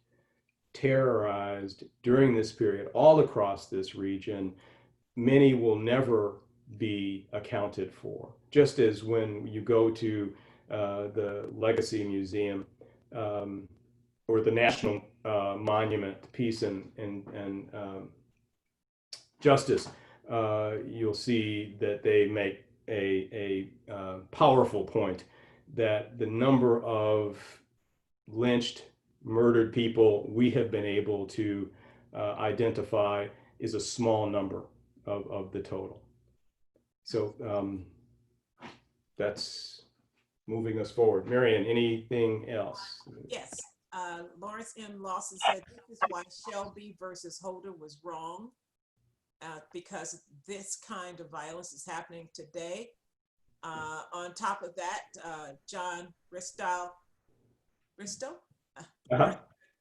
terrorized during this period all across this region. Many will never be accounted for. Just as when you go to the Legacy Museum or the National Monument to Peace and Justice, you'll see that they make a powerful point that the number of lynched, murdered people we have been able to identify is a small number of the total. So that's moving us forward. Marion, anything else? Yes, Lawrence M. Lawson said this is why Shelby versus Holder was wrong, because this kind of violence is happening today. On top of that, John Bristow,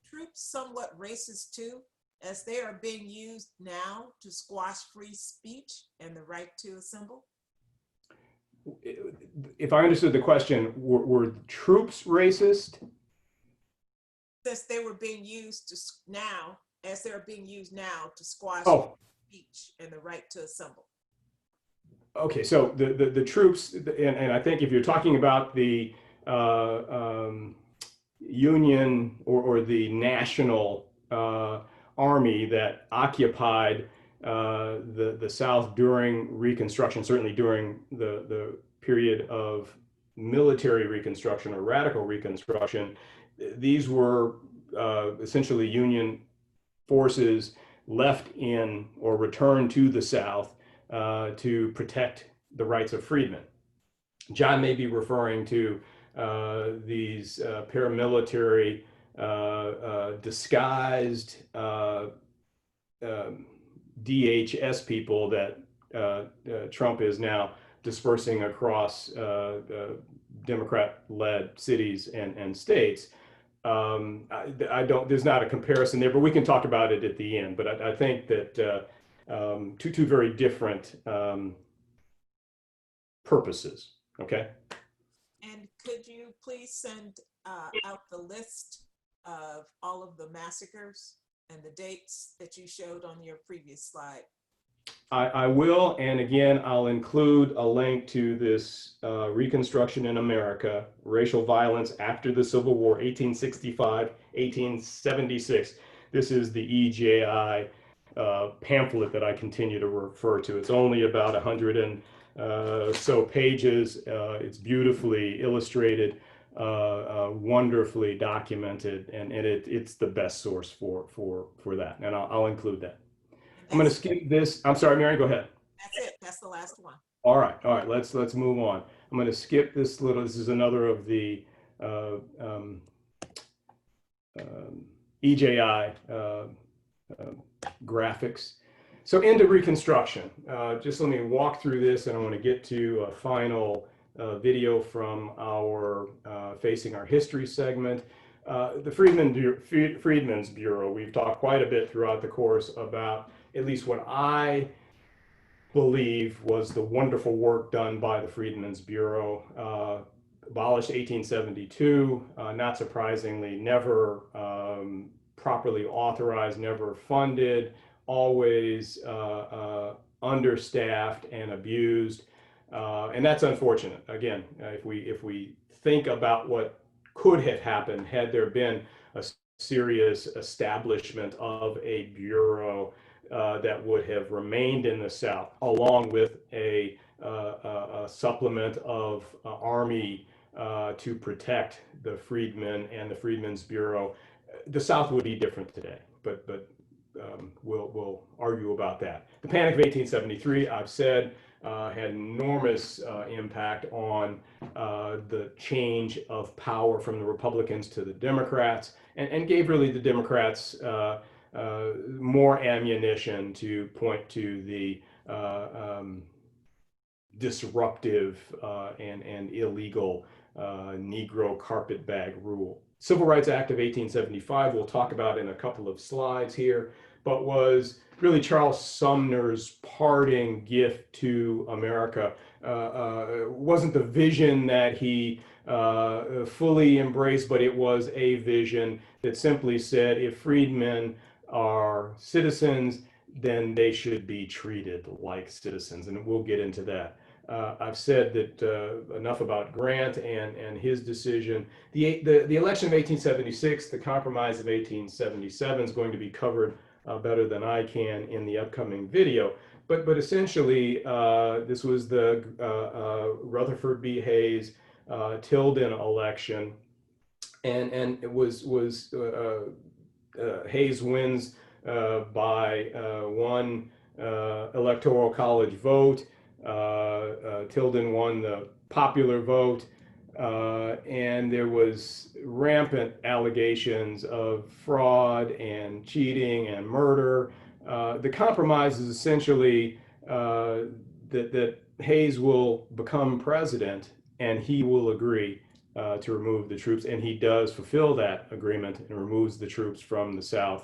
troops somewhat racist too, as they are being used now to squash free speech and the right to assemble? If I understood the question, were troops racist? Since they were being used to now, as they're being used now to squash speech and the right to assemble. Okay, so the troops, and I think if you're talking about the Union or the National Army that occupied the South during Reconstruction, certainly during the period of military Reconstruction or radical Reconstruction, these were essentially Union forces left in or returned to the South to protect the rights of freedmen. John may be referring to these paramilitary disguised DHS people that Trump is now dispersing across Democrat-led cities and states. There's not a comparison there, but we can talk about it at the end. But I think that two very different purposes. Okay. And could you please send out the list of all of the massacres and the dates that you showed on your previous slide? I will, and again, I'll include a link to this Reconstruction in America, Racial Violence After the Civil War, 1865, 1876. This is the EJI pamphlet that I continue to refer to. It's only about 100 and so pages. It's beautifully illustrated, wonderfully documented, and it's the best source for that. And I'll include that. I'm going to skip this. I'm sorry, Mary, go ahead. That's it. That's the last one. All right. Let's move on. I'm going to skip this little. This is another of the EJI graphics. So into Reconstruction. Just let me walk through this, and I want to get to a final video from our Facing Our History segment. The Freedmen's Bureau, we've talked quite a bit throughout the course about at least what I believe was the wonderful work done by the Freedmen's Bureau. Abolished 1872, not surprisingly, never properly authorized, never funded, always understaffed and abused. And that's unfortunate. Again, if we think about what could have happened had there been a serious establishment of a bureau that would have remained in the South, along with a supplement of Army to protect the freedmen and the Freedmen's Bureau, the South would be different today. But we'll argue about that. The Panic of 1873, I've said, had enormous impact on the change of power from the Republicans to the Democrats, and gave really the Democrats more ammunition to point to the disruptive and illegal Negro carpetbag rule. Civil Rights Act of 1875, we'll talk about in a couple of slides here, but was really Charles Sumner's parting gift to America. Wasn't the vision that he fully embraced, but it was a vision that simply said, if freedmen are citizens, then they should be treated like citizens, and we'll get into that. I've said that enough about Grant and his decision. The election of 1876, the Compromise of 1877 is going to be covered better than I can in the upcoming video. But essentially, this was the Rutherford B. Hayes Tilden election, and it was Hayes wins by one electoral college vote. Tilden won the popular vote, and there was rampant allegations of fraud and cheating and murder. The compromise is essentially that Hayes will become president, and he will agree to remove the troops, and he does fulfill that agreement and removes the troops from the South.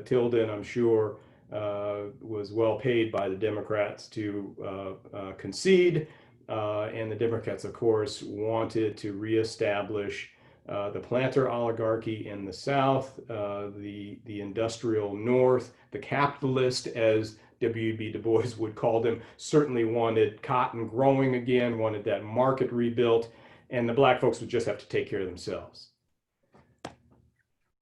Tilden, I'm sure, was well paid by the Democrats to concede, and the Democrats, of course, wanted to reestablish the planter oligarchy in the South, the industrial North, the capitalist, as W.B. Du Bois would call them, certainly wanted cotton growing again, wanted that market rebuilt, and the black folks would just have to take care of themselves.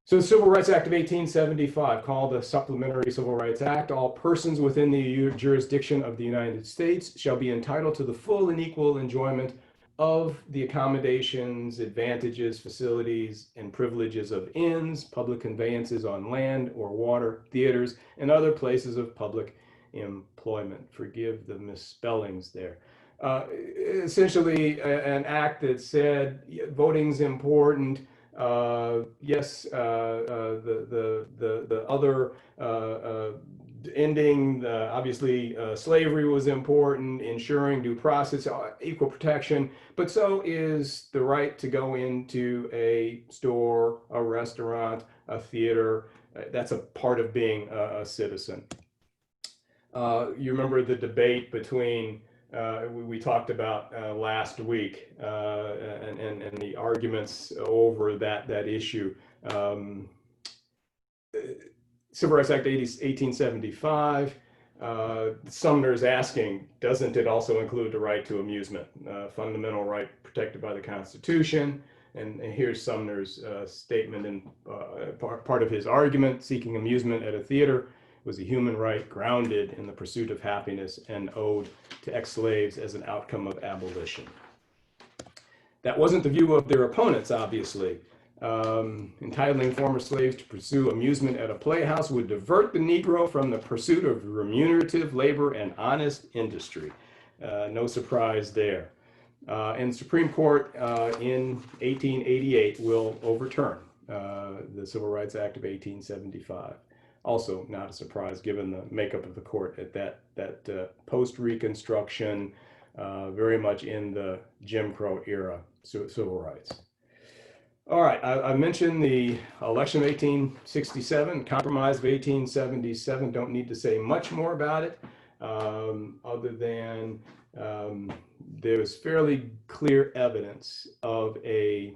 So the Civil Rights Act of 1875, called the Supplementary Civil Rights Act, all persons within the jurisdiction of the United States shall be entitled to the full and equal enjoyment of the accommodations, advantages, facilities, and privileges of inns, public conveyances on land or water, theaters, and other places of public employment. Forgive the misspellings there. Essentially, an act that said voting's important. Yes, the other ending, obviously, slavery was important, ensuring due process, equal protection, but so is the right to go into a store, a restaurant, a theater. That's a part of being a citizen. You remember the debate between we talked about last week, and the arguments over that issue. Civil Rights Act 1875, Sumner's asking, doesn't it also include the right to amusement, fundamental right protected by the Constitution? And here's Sumner's statement in part of his argument: seeking amusement at a theater was a human right grounded in the pursuit of happiness and owed to ex-slaves as an outcome of abolition. That wasn't the view of their opponents, obviously. Entitling former slaves to pursue amusement at a playhouse would divert the Negro from the pursuit of remunerative labor and honest industry. No surprise there. And the Supreme Court in 1888 will overturn the Civil Rights Act of 1875. Also not a surprise given the makeup of the court at that post-Reconstruction, very much in the Jim Crow era, civil rights. All right, I mentioned the election of 1867, compromise of 1877. Don't need to say much more about it. other than there's fairly clear evidence of a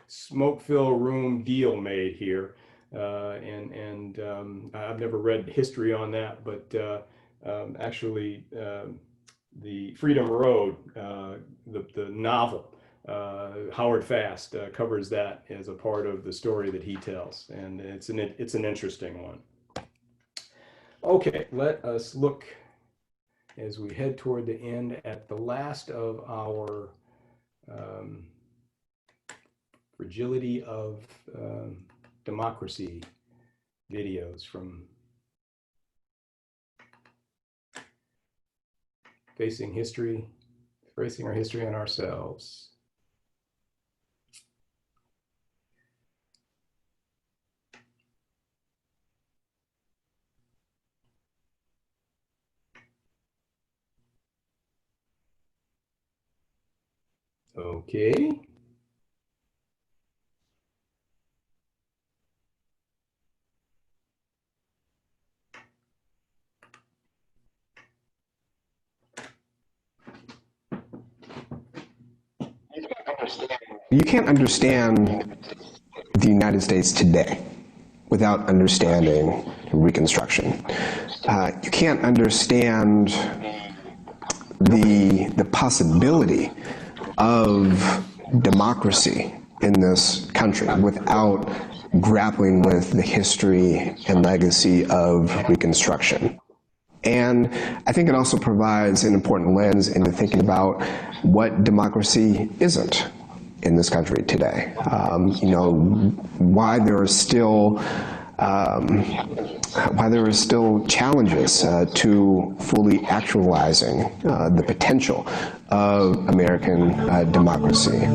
smoke-filled room deal made here. And I've never read history on that, but actually the Freedom Road, the novel, Howard Fast covers that as a part of the story that he tells, and it's an interesting one. Okay, let us look as we head toward the end at the last of our fragility of democracy videos from facing our history and ourselves. Okay. You can't understand the United States today without understanding Reconstruction. You can't understand the possibility of democracy in this country without grappling with the history and legacy of Reconstruction. And I think it also provides an important lens into thinking about what democracy isn't in this country today. You know, why there are still challenges to fully actualizing the potential of American democracy.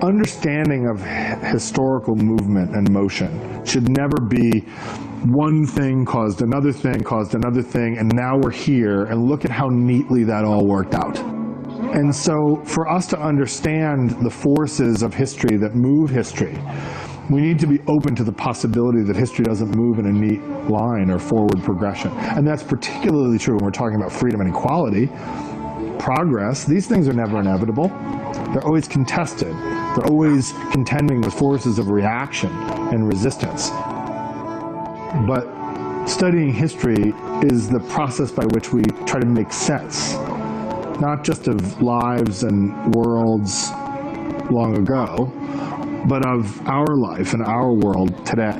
Understanding of historical movement and motion should never be one thing caused another thing, and now we're here, and look at how neatly that all worked out. And so for us to understand the forces of history that move history, we need to be open to the possibility that history doesn't move in a neat line or forward progression. And that's particularly true when we're talking about freedom and equality, progress. These things are never inevitable. They're always contested. They're always contending with forces of reaction and resistance. But studying history is the process by which we try to make sense, not just of lives and worlds long ago, but of our life and our world today.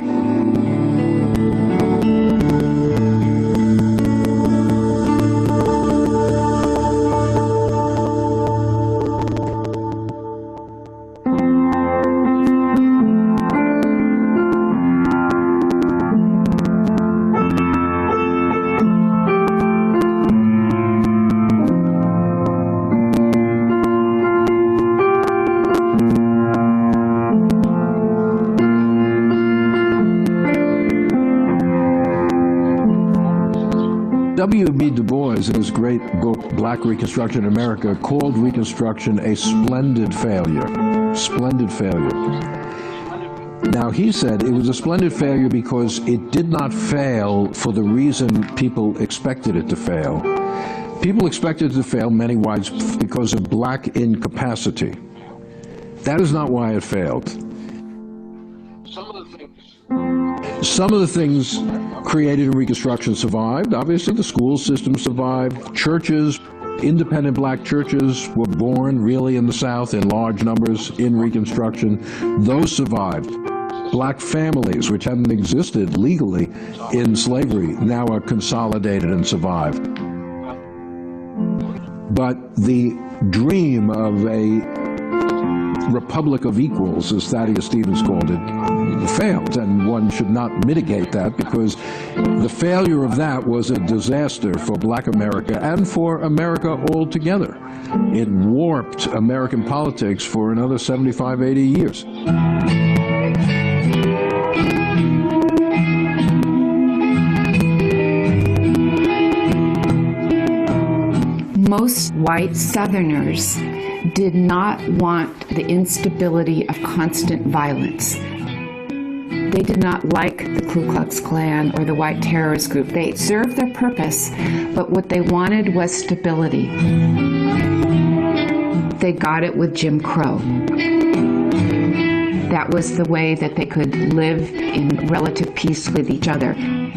W.E.B. Du Bois, in his great book, Black Reconstruction in America, called Reconstruction a splendid failure. Splendid failure. Now, he said it was a splendid failure because it did not fail for the reason people expected it to fail. People expected it to fail, many wise, because of black incapacity. That is not why it failed. Some of the things created in Reconstruction survived. Obviously, the school system survived. Churches, independent black churches were born really in the South in large numbers in Reconstruction. Those survived. Black families, which hadn't existed legally in slavery, now are consolidated and survive. But the dream of a republic of equals, as Thaddeus Stevens called it, failed, and one should not mitigate that, because the failure of that was a disaster for Black America and for America altogether. It warped American politics for another 75, 80 years. Most white Southerners did not want the instability of constant violence. They did not like the Ku Klux Klan or the white terrorist group. They served their purpose, but what they wanted was stability. They got it with Jim Crow. That was the way that they could live in relative peace with each other.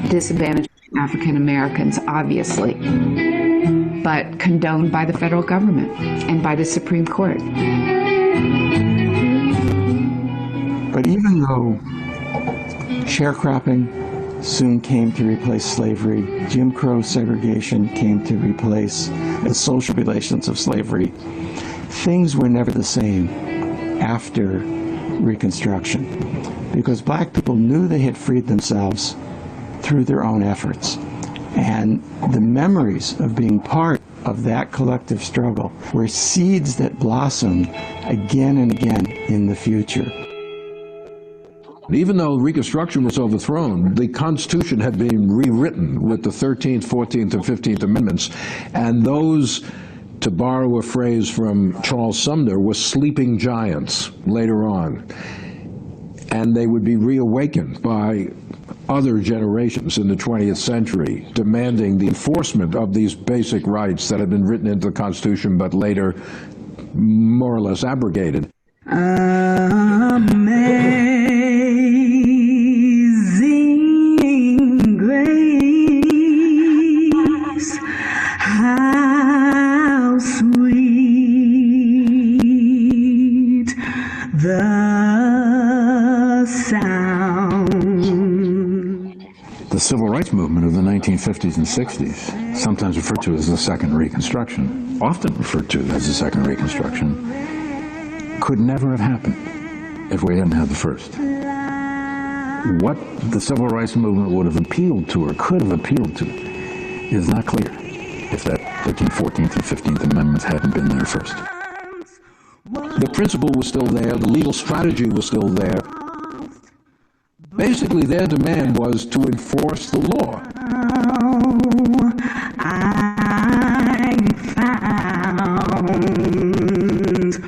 Disadvantaged African Americans, obviously, but condoned by the federal government and by the Supreme Court. But even though sharecropping soon came to replace slavery, Jim Crow segregation came to replace the social relations of slavery, things were never the same after Reconstruction, because Black people knew they had freed themselves through their own efforts. And the memories of being part of that collective struggle were seeds that blossomed again and again in the future. Even though Reconstruction was overthrown, the Constitution had been rewritten with the 13th, 14th, and 15th Amendments, and those, to borrow a phrase from Charles Sumner, were sleeping giants later on. And they would be reawakened by other generations in the 20th century, demanding the enforcement of these basic rights that had been written into the Constitution but later more or less abrogated. Amazing grace, how sweet the sound. The civil rights movement of the 1950s and 60s, sometimes referred to as the Second Reconstruction, often referred to as the Second Reconstruction, could never have happened if we hadn't had the first. What the civil rights movement would have appealed to or could have appealed to is not clear if that 13th, 14th, and 15th Amendments hadn't been there first. The principle was still there, the legal strategy was still there. Basically, their demand was to enforce the law. I found was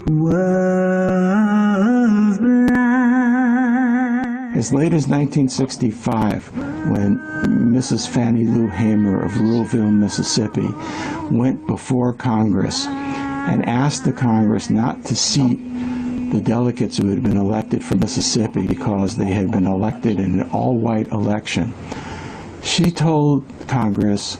blind. As late as 1965, when Mrs. Fannie Lou Hamer of Ruleville, Mississippi, went before Congress and asked the Congress not to seat the delegates who had been elected from Mississippi because they had been elected in an all-white election. She told Congress,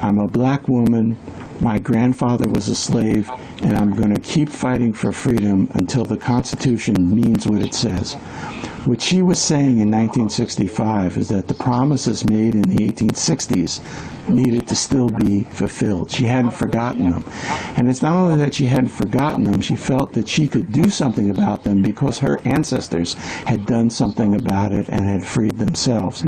"I'm a Black woman, my grandfather was a slave, and I'm going to keep fighting for freedom until the Constitution means what it says." What she was saying in 1965 is that the promises made in the 1860s needed to still be fulfilled. She hadn't forgotten them. And it's not only that she hadn't forgotten them, she felt that she could do something about them because her ancestors had done something about it and had freed themselves.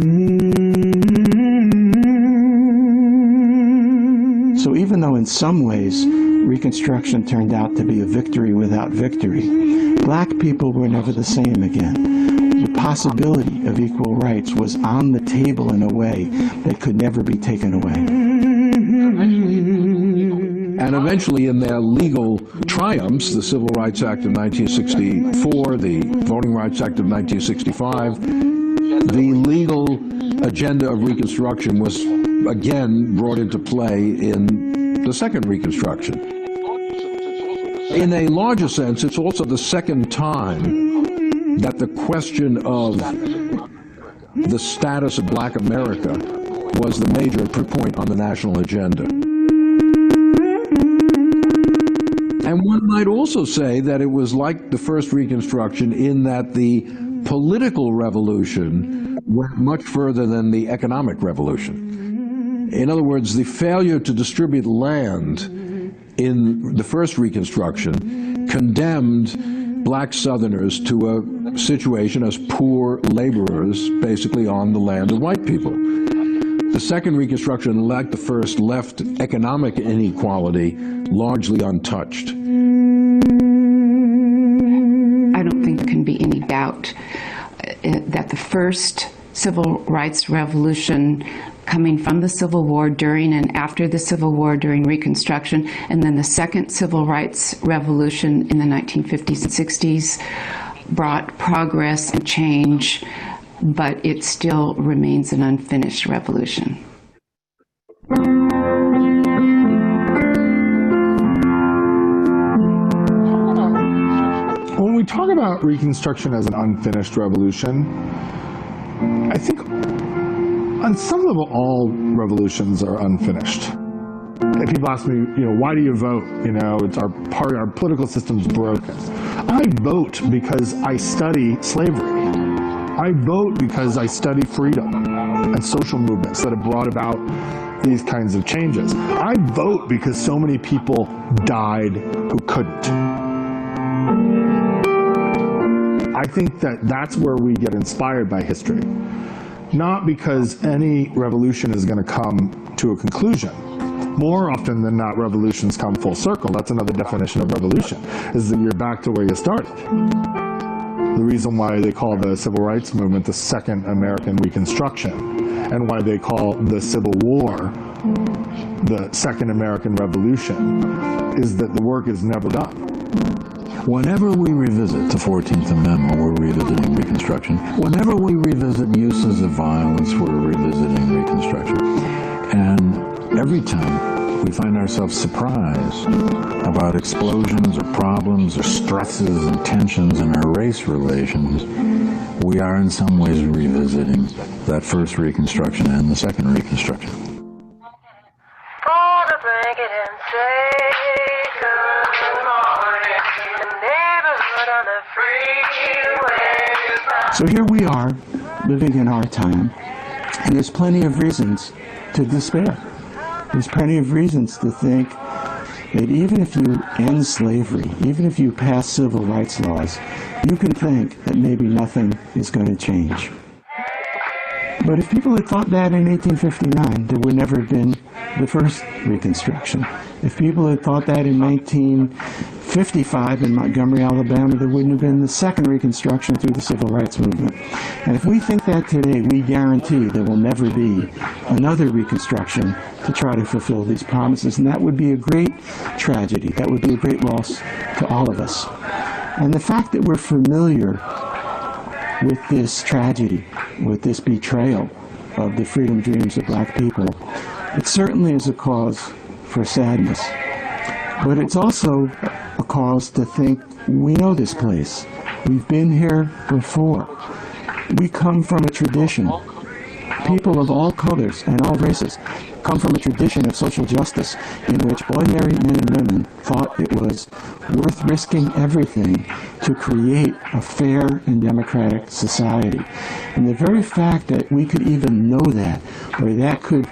So even though in some ways Reconstruction turned out to be a victory without victory, Black people were never the same again. The possibility of equal rights was on the table in a way that could never be taken away. And eventually, in their legal triumphs, the Civil Rights Act of 1964, the Voting Rights Act of 1965, the legal agenda of Reconstruction was again brought into play in the Second Reconstruction. In a larger sense, it's also the second time that the question of the status of Black America was the major point on the national agenda. And one might also say that it was like the first Reconstruction in that the political revolution went much further than the economic revolution. In other words, the failure to distribute land in the first Reconstruction condemned black Southerners to a situation as poor laborers, basically on the land of white people. The second Reconstruction, like the first, left economic inequality largely untouched. I don't think there can be any doubt that the first civil rights revolution coming from the Civil War, during and after the Civil War, during Reconstruction, and then the second civil rights revolution in the 1950s and 60s brought progress and change, but it still remains an unfinished revolution. When we talk about Reconstruction as an unfinished revolution, I think on some level all revolutions are unfinished. If people ask me, why do you vote? It's our political system's broken. I vote because I study slavery. I vote because I study freedom and social movements that have brought about these kinds of changes. I vote because so many people died who couldn't. I think that that's where we get inspired by history. Not because any revolution is going to come to a conclusion. More often than not, revolutions come full circle. That's another definition of revolution, is that you're back to where you started. The reason why they call the Civil Rights Movement the Second American Reconstruction, and why they call the Civil War the Second American Revolution, is that the work is never done. Whenever we revisit the 14th Amendment, we're revisiting Reconstruction. Whenever we revisit uses of violence, we're revisiting Reconstruction. And every time we find ourselves surprised about explosions or problems or stresses and tensions in our race relations, we are in some ways revisiting that first Reconstruction and the second Reconstruction. So here we are, living in our time, and there's plenty of reasons to despair. There's plenty of reasons to think that even if you end slavery, even if you pass civil rights laws, you can think that maybe nothing is going to change. But if people had thought that in 1859, there would never have been the first Reconstruction. If people had thought that in 1955 in Montgomery, Alabama, there wouldn't have been the second Reconstruction through the Civil Rights Movement. And if we think that today, we guarantee there will never be another Reconstruction to try to fulfill these promises. And that would be a great tragedy. That would be a great loss to all of us. And the fact that we're familiar with this tragedy, with this betrayal of the freedom dreams of black people, it certainly is a cause for sadness. But it's also a cause to think, we know this place. We've been here before. We come from a tradition. People of all colors and all races come from a tradition of social justice in which ordinary men and women thought it was worth risking everything to create a fair and democratic society. And the very fact that we could even know that, or that could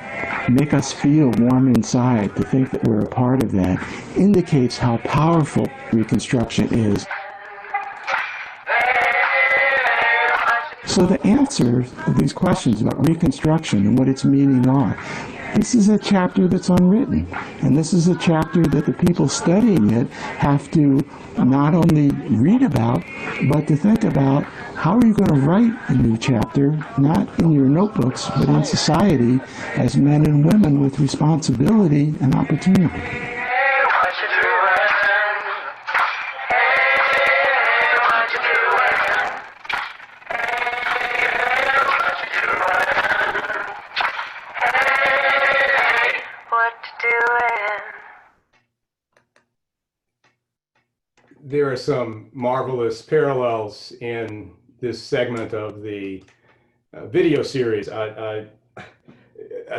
make us feel warm inside to think that we're a part of that, indicates how powerful Reconstruction is. So the answers to these questions about Reconstruction and what its meaning are, this is a chapter that's unwritten. And this is a chapter that the people studying it have to not only read about, but to think about, how are you going to write a new chapter, not in your notebooks, but in society as men and women with responsibility and opportunity. There are some marvelous parallels in this segment of the video series. I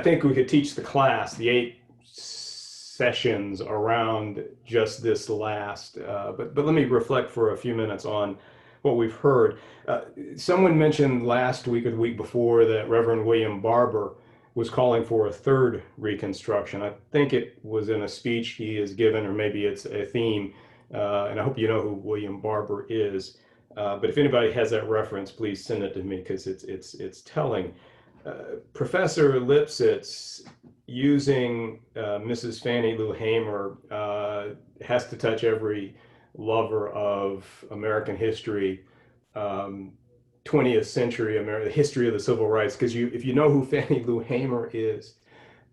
think we could teach the class the 8 sessions around just this last, but let me reflect for a few minutes on what we've heard. Someone mentioned last week or the week before that Reverend William Barber was calling for a third Reconstruction. I think it was in a speech he has given, or maybe it's a theme And I hope you know who William Barber is. But if anybody has that reference, please send it to me because it's telling. Professor Lipsitz, using Mrs. Fannie Lou Hamer, has to touch every lover of American history, 20th century America, the history of the civil rights. Because if you know who Fannie Lou Hamer is,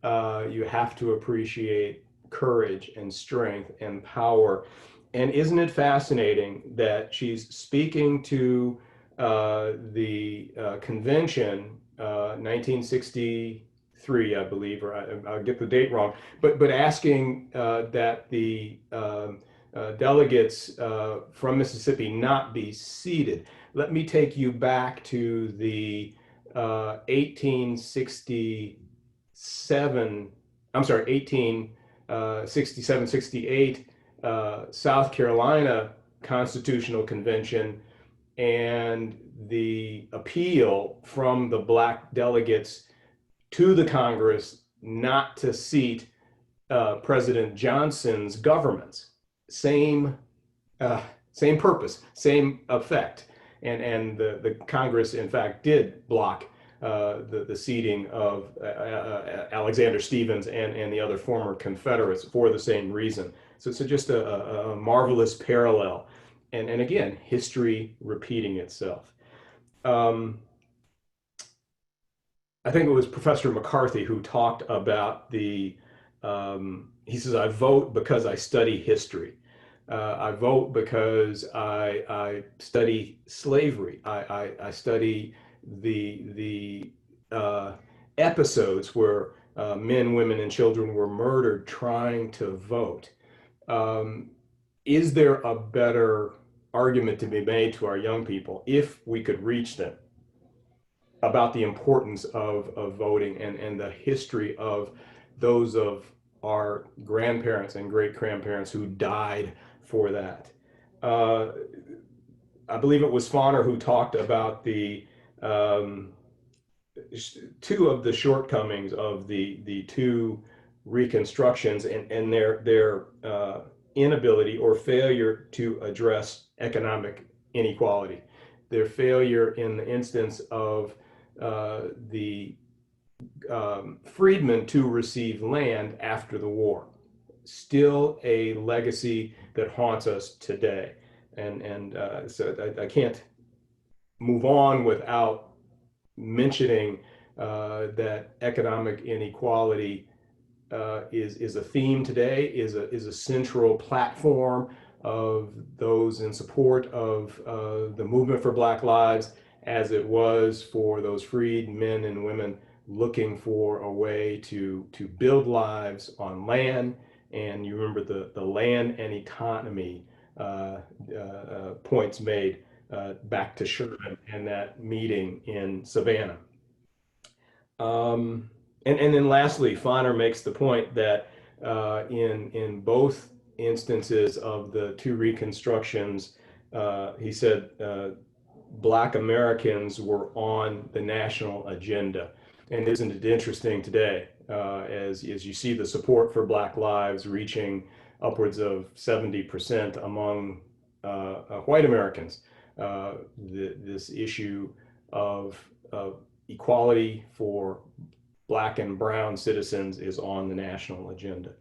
you have to appreciate courage and strength and power. And isn't it fascinating that she's speaking to the convention, 1963, I believe, or I'll get the date wrong, but asking that the delegates from Mississippi not be seated. Let me take you back to the 1867, 68 South Carolina Constitutional Convention and the appeal from the Black delegates to the Congress not to seat President Johnson's governments. Same purpose, same effect. And the Congress, in fact, did block the seating of Alexander Stephens and the other former Confederates for the same reason. So it's just a marvelous parallel. And again, history repeating itself. I think it was Professor McCarthy who talked about he says, I vote because I study history. I vote because I study slavery. I study the episodes where men, women, and children were murdered trying to vote. Is there a better argument to be made to our young people, if we could reach them, about the importance of voting and the history of those of our grandparents and great-grandparents who died for that? I believe it was Fauner who talked about the two of the shortcomings of the two reconstructions and their inability or failure to address economic inequality. Their failure in the instance of the freedmen to receive land after the war. Still a legacy that haunts us today. So I can't move on without mentioning that economic inequality is a theme today, is a central platform of those in support of the movement for Black lives, as it was for those freed men and women looking for a way to build lives on land. And you remember the land and economy points made back to Sherman and that meeting in Savannah. And then lastly, Fauner makes the point that in both instances of the two reconstructions, he said Black Americans were on the national agenda. And isn't it interesting today, as you see the support for Black lives reaching upwards of 70% among white Americans, this issue of equality for Black and brown citizens is on the national agenda.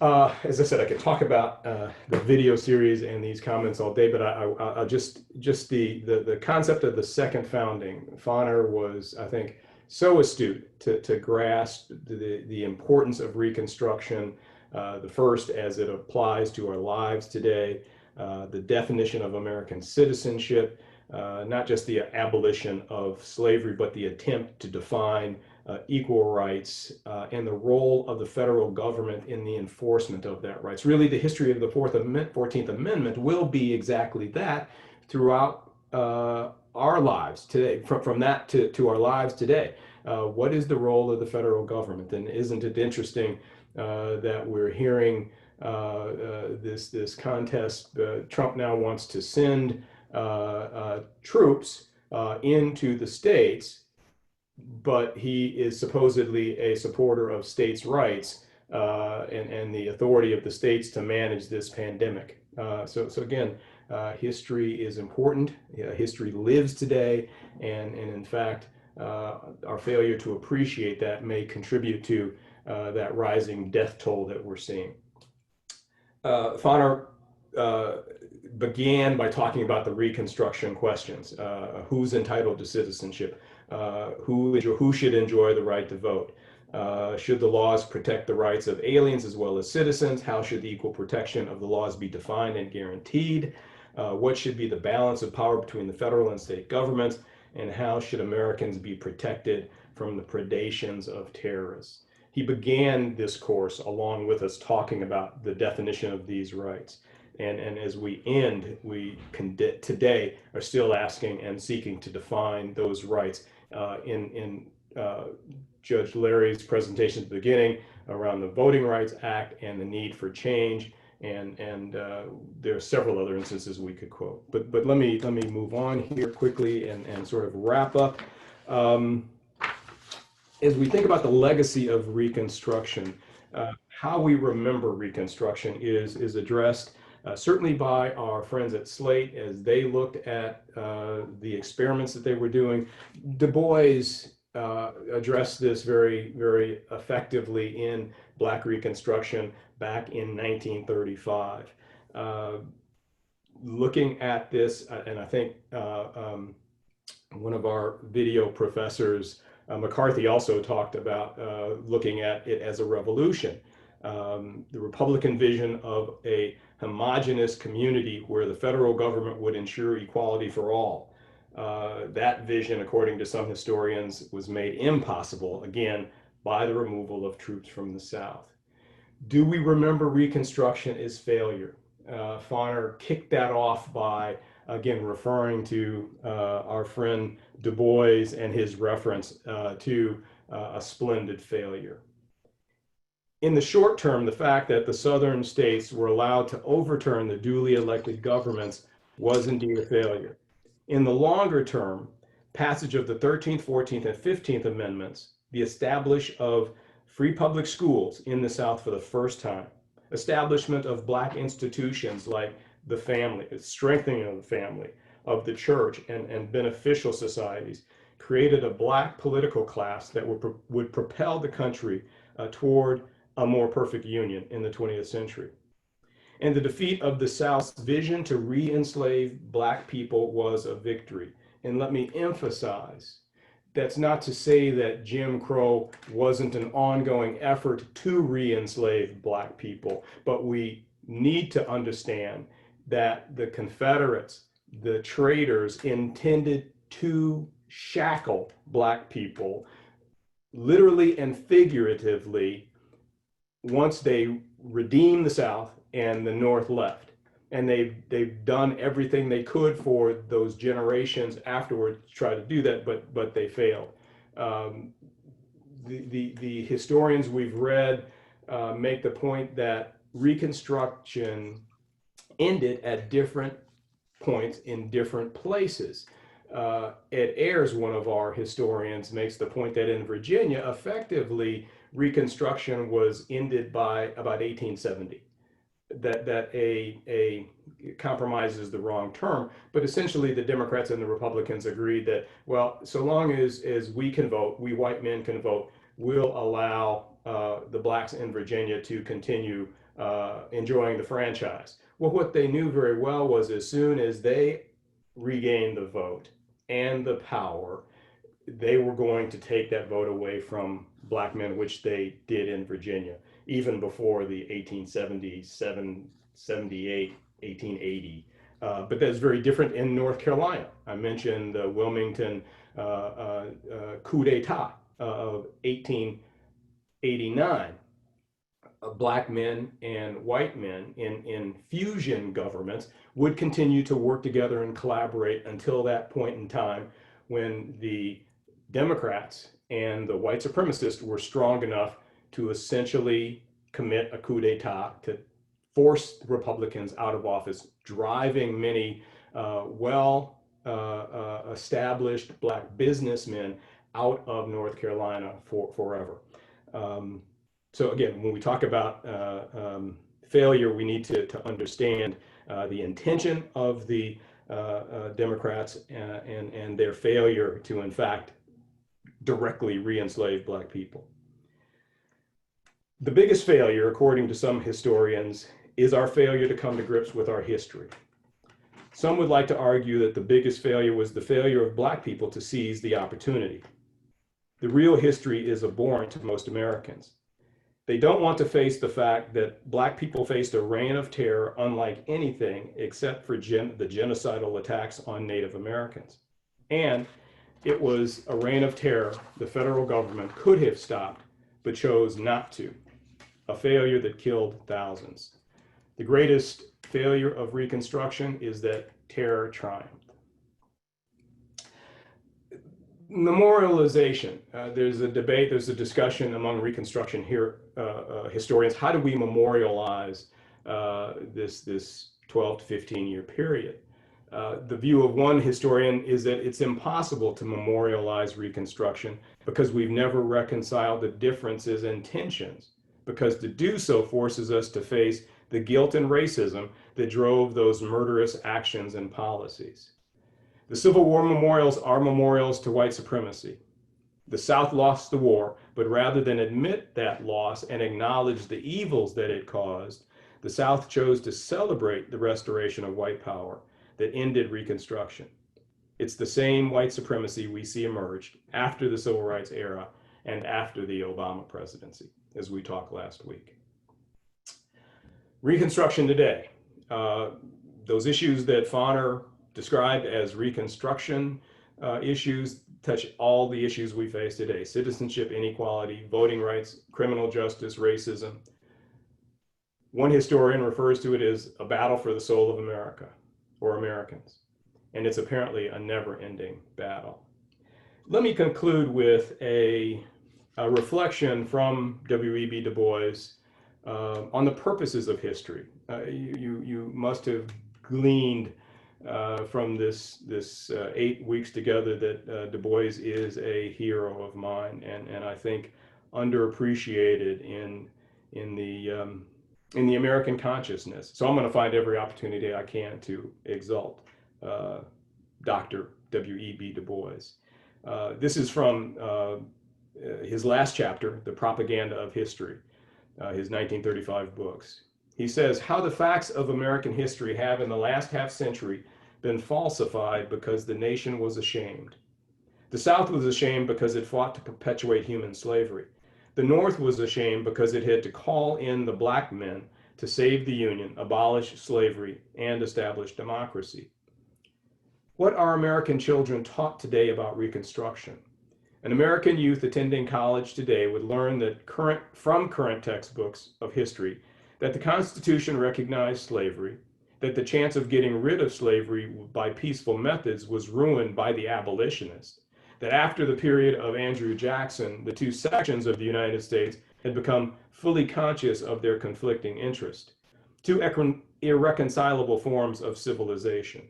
As I said, I could talk about the video series and these comments all day, but I'll just the concept of the second founding. Fauner was, I think, so astute to grasp the importance of Reconstruction, the first as it applies to our lives today, the definition of American citizenship, not just the abolition of slavery, but the attempt to define equal rights and the role of the federal government in the enforcement of that rights. Really, the history of the 14th Amendment will be exactly that throughout our lives today, from that to our lives today. What is the role of the federal government? And isn't it interesting that we're hearing this contest? Trump now wants to send troops into the states, but he is supposedly a supporter of states' rights, and the authority of the states to manage this pandemic. So again, history is important. History lives today, and in fact, our failure to appreciate that may contribute to that rising death toll that we're seeing. Foner began by talking about the Reconstruction questions. Who's entitled to citizenship? Who should enjoy the right to vote? Should the laws protect the rights of aliens as well as citizens? How should the equal protection of the laws be defined and guaranteed? What should be the balance of power between the federal and state governments? And how should Americans be protected from the predations of terrorists? He began this course along with us talking about the definition of these rights. And as we end, we today are still asking and seeking to define those rights in Judge Larry's presentation at the beginning around the Voting Rights Act and the need for change. And there are several other instances we could quote. But let me move on here quickly and sort of wrap up. As we think about the legacy of Reconstruction, how we remember Reconstruction is addressed certainly by our friends at Slate as they looked at the experiments that they were doing. Du Bois addressed this very, very effectively in Black Reconstruction back in 1935. Looking at this, and I think one of our video professors, McCarthy, also talked about looking at it as a revolution. The Republican vision of a homogenous community where the federal government would ensure equality for all. That vision, according to some historians, was made impossible, again, by the removal of troops from the South. Do we remember Reconstruction as failure? Foner kicked that off by, again, referring to our friend Du Bois and his reference to a splendid failure. In the short term, the fact that the Southern states were allowed to overturn the duly elected governments was indeed a failure. In the longer term, passage of the 13th, 14th, and 15th Amendments, the establishment of free public schools in the South for the first time, establishment of Black institutions like the family, strengthening of the family, of the church, and beneficial societies, created a Black political class that would propel the country toward a more perfect union in the 20th century. And the defeat of the South's vision to re-enslave Black people was a victory. And let me emphasize, that's not to say that Jim Crow wasn't an ongoing effort to re-enslave Black people, but we need to understand that the Confederates, the traitors, intended to shackle Black people, literally and figuratively, once they redeemed the South and the North left. And they've done everything they could for those generations afterwards to try to do that, but they failed. The historians we've read make the point that Reconstruction ended at different points in different places. Ed Ayers, one of our historians, makes the point that in Virginia, effectively, Reconstruction was ended by about 1870. That a compromise is the wrong term, but essentially the Democrats and the Republicans agreed that, well, so long as we can vote, we white men can vote, we'll allow the Blacks in Virginia to continue enjoying the franchise. Well, what they knew very well was as soon as they regained the vote and the power, they were going to take that vote away from Black men, which they did in Virginia, even before the 1877, 78, 1880. But that's very different in North Carolina. I mentioned the Wilmington coup d'etat of 1889. Black men and white men in fusion governments would continue to work together and collaborate until that point in time when the Democrats and the white supremacists were strong enough to essentially commit a coup d'etat to force Republicans out of office, driving many established Black businessmen out of North Carolina forever. So again, when we talk about failure, we need to understand the intention of the Democrats and their failure to, in fact, directly re-enslave Black people. The biggest failure, according to some historians, is our failure to come to grips with our history. Some would like to argue that the biggest failure was the failure of Black people to seize the opportunity. The real history is abhorrent to most Americans. They don't want to face the fact that Black people faced a reign of terror unlike anything except for the genocidal attacks on Native Americans. And it was a reign of terror the federal government could have stopped, but chose not to. A failure that killed thousands. The greatest failure of Reconstruction is that terror triumphed. Memorialization. There's a debate, there's a discussion among Reconstruction historians. How do we memorialize this 12 to 15 year period? The view of one historian is that it's impossible to memorialize Reconstruction because we've never reconciled the differences and tensions, because to do so forces us to face the guilt and racism that drove those murderous actions and policies. The Civil War memorials are memorials to white supremacy. The South lost the war, but rather than admit that loss and acknowledge the evils that it caused, the South chose to celebrate the restoration of white power that ended Reconstruction. It's the same white supremacy we see emerged after the Civil Rights era and after the Obama presidency, as we talked last week. Reconstruction today. Those issues that Foner described as Reconstruction issues touch all the issues we face today: citizenship, inequality, voting rights, criminal justice, racism. One historian refers to it as a battle for the soul of America, or Americans, and it's apparently a never-ending battle. Let me conclude with a reflection from W.E.B. Du Bois on the purposes of history. You must have gleaned from this 8 weeks together that Du Bois is a hero of mine, and I think underappreciated in the American consciousness. So I'm going to find every opportunity I can to exalt Dr. W.E.B. Du Bois. This is from his last chapter, The Propaganda of History, his 1935 books. He says, how the facts of American history have in the last half century been falsified because the nation was ashamed. The South was ashamed because it fought to perpetuate human slavery. The North was ashamed because it had to call in the Black men to save the Union, abolish slavery, and establish democracy. What are American children taught today about Reconstruction? An American youth attending college today would learn that from current textbooks of history that the Constitution recognized slavery, that the chance of getting rid of slavery by peaceful methods was ruined by the abolitionists, that after the period of Andrew Jackson, the two sections of the United States had become fully conscious of their conflicting interest, two irreconcilable forms of civilization.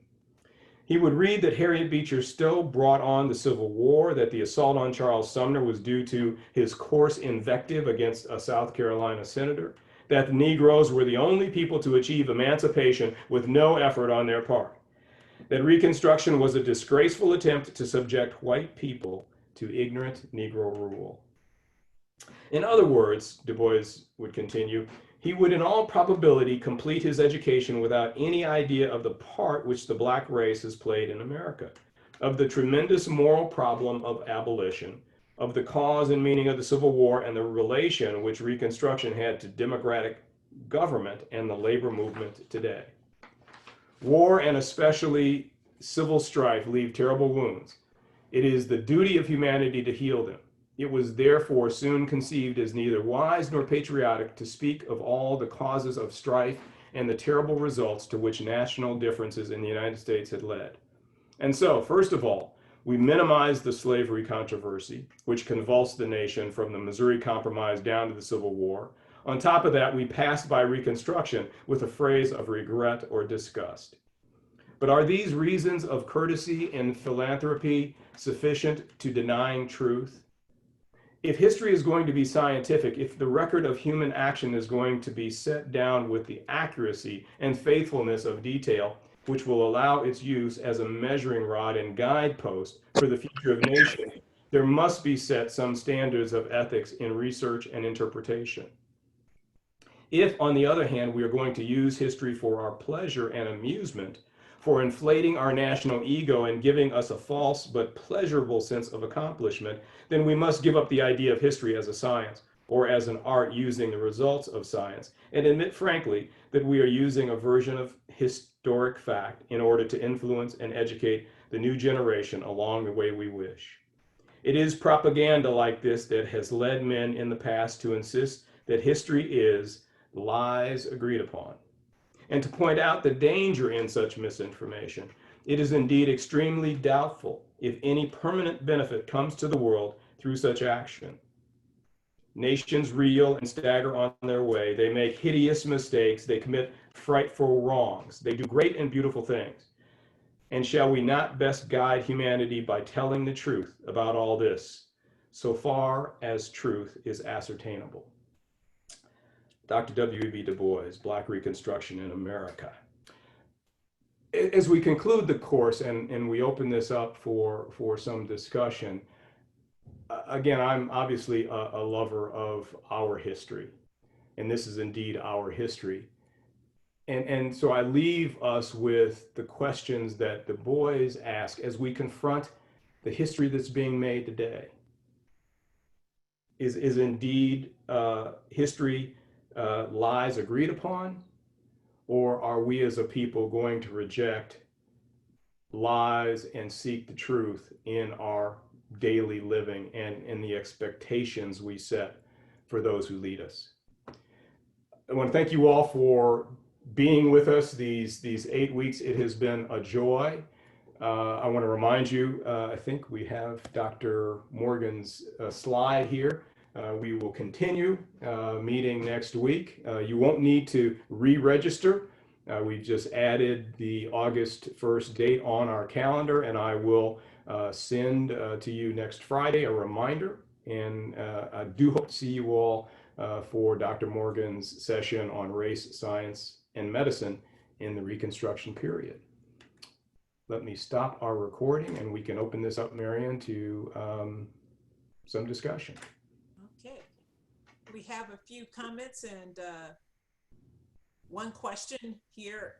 He would read that Harriet Beecher Stowe brought on the Civil War, that the assault on Charles Sumner was due to his coarse invective against a South Carolina senator, that the Negroes were the only people to achieve emancipation with no effort on their part, that Reconstruction was a disgraceful attempt to subject white people to ignorant Negro rule. In other words, Du Bois would continue, he would in all probability complete his education without any idea of the part which the Black race has played in America, of the tremendous moral problem of abolition, of the cause and meaning of the Civil War and the relation which Reconstruction had to democratic government and the labor movement today. War and especially civil strife leave terrible wounds. It is the duty of humanity to heal them. It was therefore soon conceived as neither wise nor patriotic to speak of all the causes of strife and the terrible results to which national differences in the United States had led. And so, first of all, we minimized the slavery controversy, which convulsed the nation from the Missouri Compromise down to the Civil War. On top of that, we passed by Reconstruction with a phrase of regret or disgust. But are these reasons of courtesy and philanthropy sufficient to denying truth? If history is going to be scientific, if the record of human action is going to be set down with the accuracy and faithfulness of detail, which will allow its use as a measuring rod and guidepost for the future of nations, there must be set some standards of ethics in research and interpretation. If, on the other hand, we are going to use history for our pleasure and amusement, for inflating our national ego and giving us a false but pleasurable sense of accomplishment, then we must give up the idea of history as a science or as an art using the results of science and admit frankly that we are using a version of historic fact in order to influence and educate the new generation along the way we wish. It is propaganda like this that has led men in the past to insist that history is lies agreed upon, and to point out the danger in such misinformation. It is indeed extremely doubtful if any permanent benefit comes to the world through such action. Nations reel and stagger on their way. They make hideous mistakes. They commit frightful wrongs. They do great and beautiful things. And shall we not best guide humanity by telling the truth about all this, so far as truth is ascertainable? Dr. W.E.B. Du Bois, Black Reconstruction in America. As we conclude the course and we open this up for some discussion, again, I'm obviously a lover of our history, and this is indeed our history. And so I leave us with the questions that Du Bois asked as we confront the history that's being made today. Is indeed history lies agreed upon, or are we as a people going to reject lies and seek the truth in our daily living and in the expectations we set for those who lead us? I want to thank you all for being with us these 8 weeks. It has been a joy. I want to remind you, I think we have Dr. Morgan's slide here. We will continue meeting next week. You won't need to re-register. We just added the August 1st date on our calendar, and I will send to you next Friday a reminder. And I do hope to see you all for Dr. Morgan's session on race, science, and medicine in the Reconstruction period. Let me stop our recording and we can open this up, Marion, to some discussion. Okay, we have a few comments and one question here.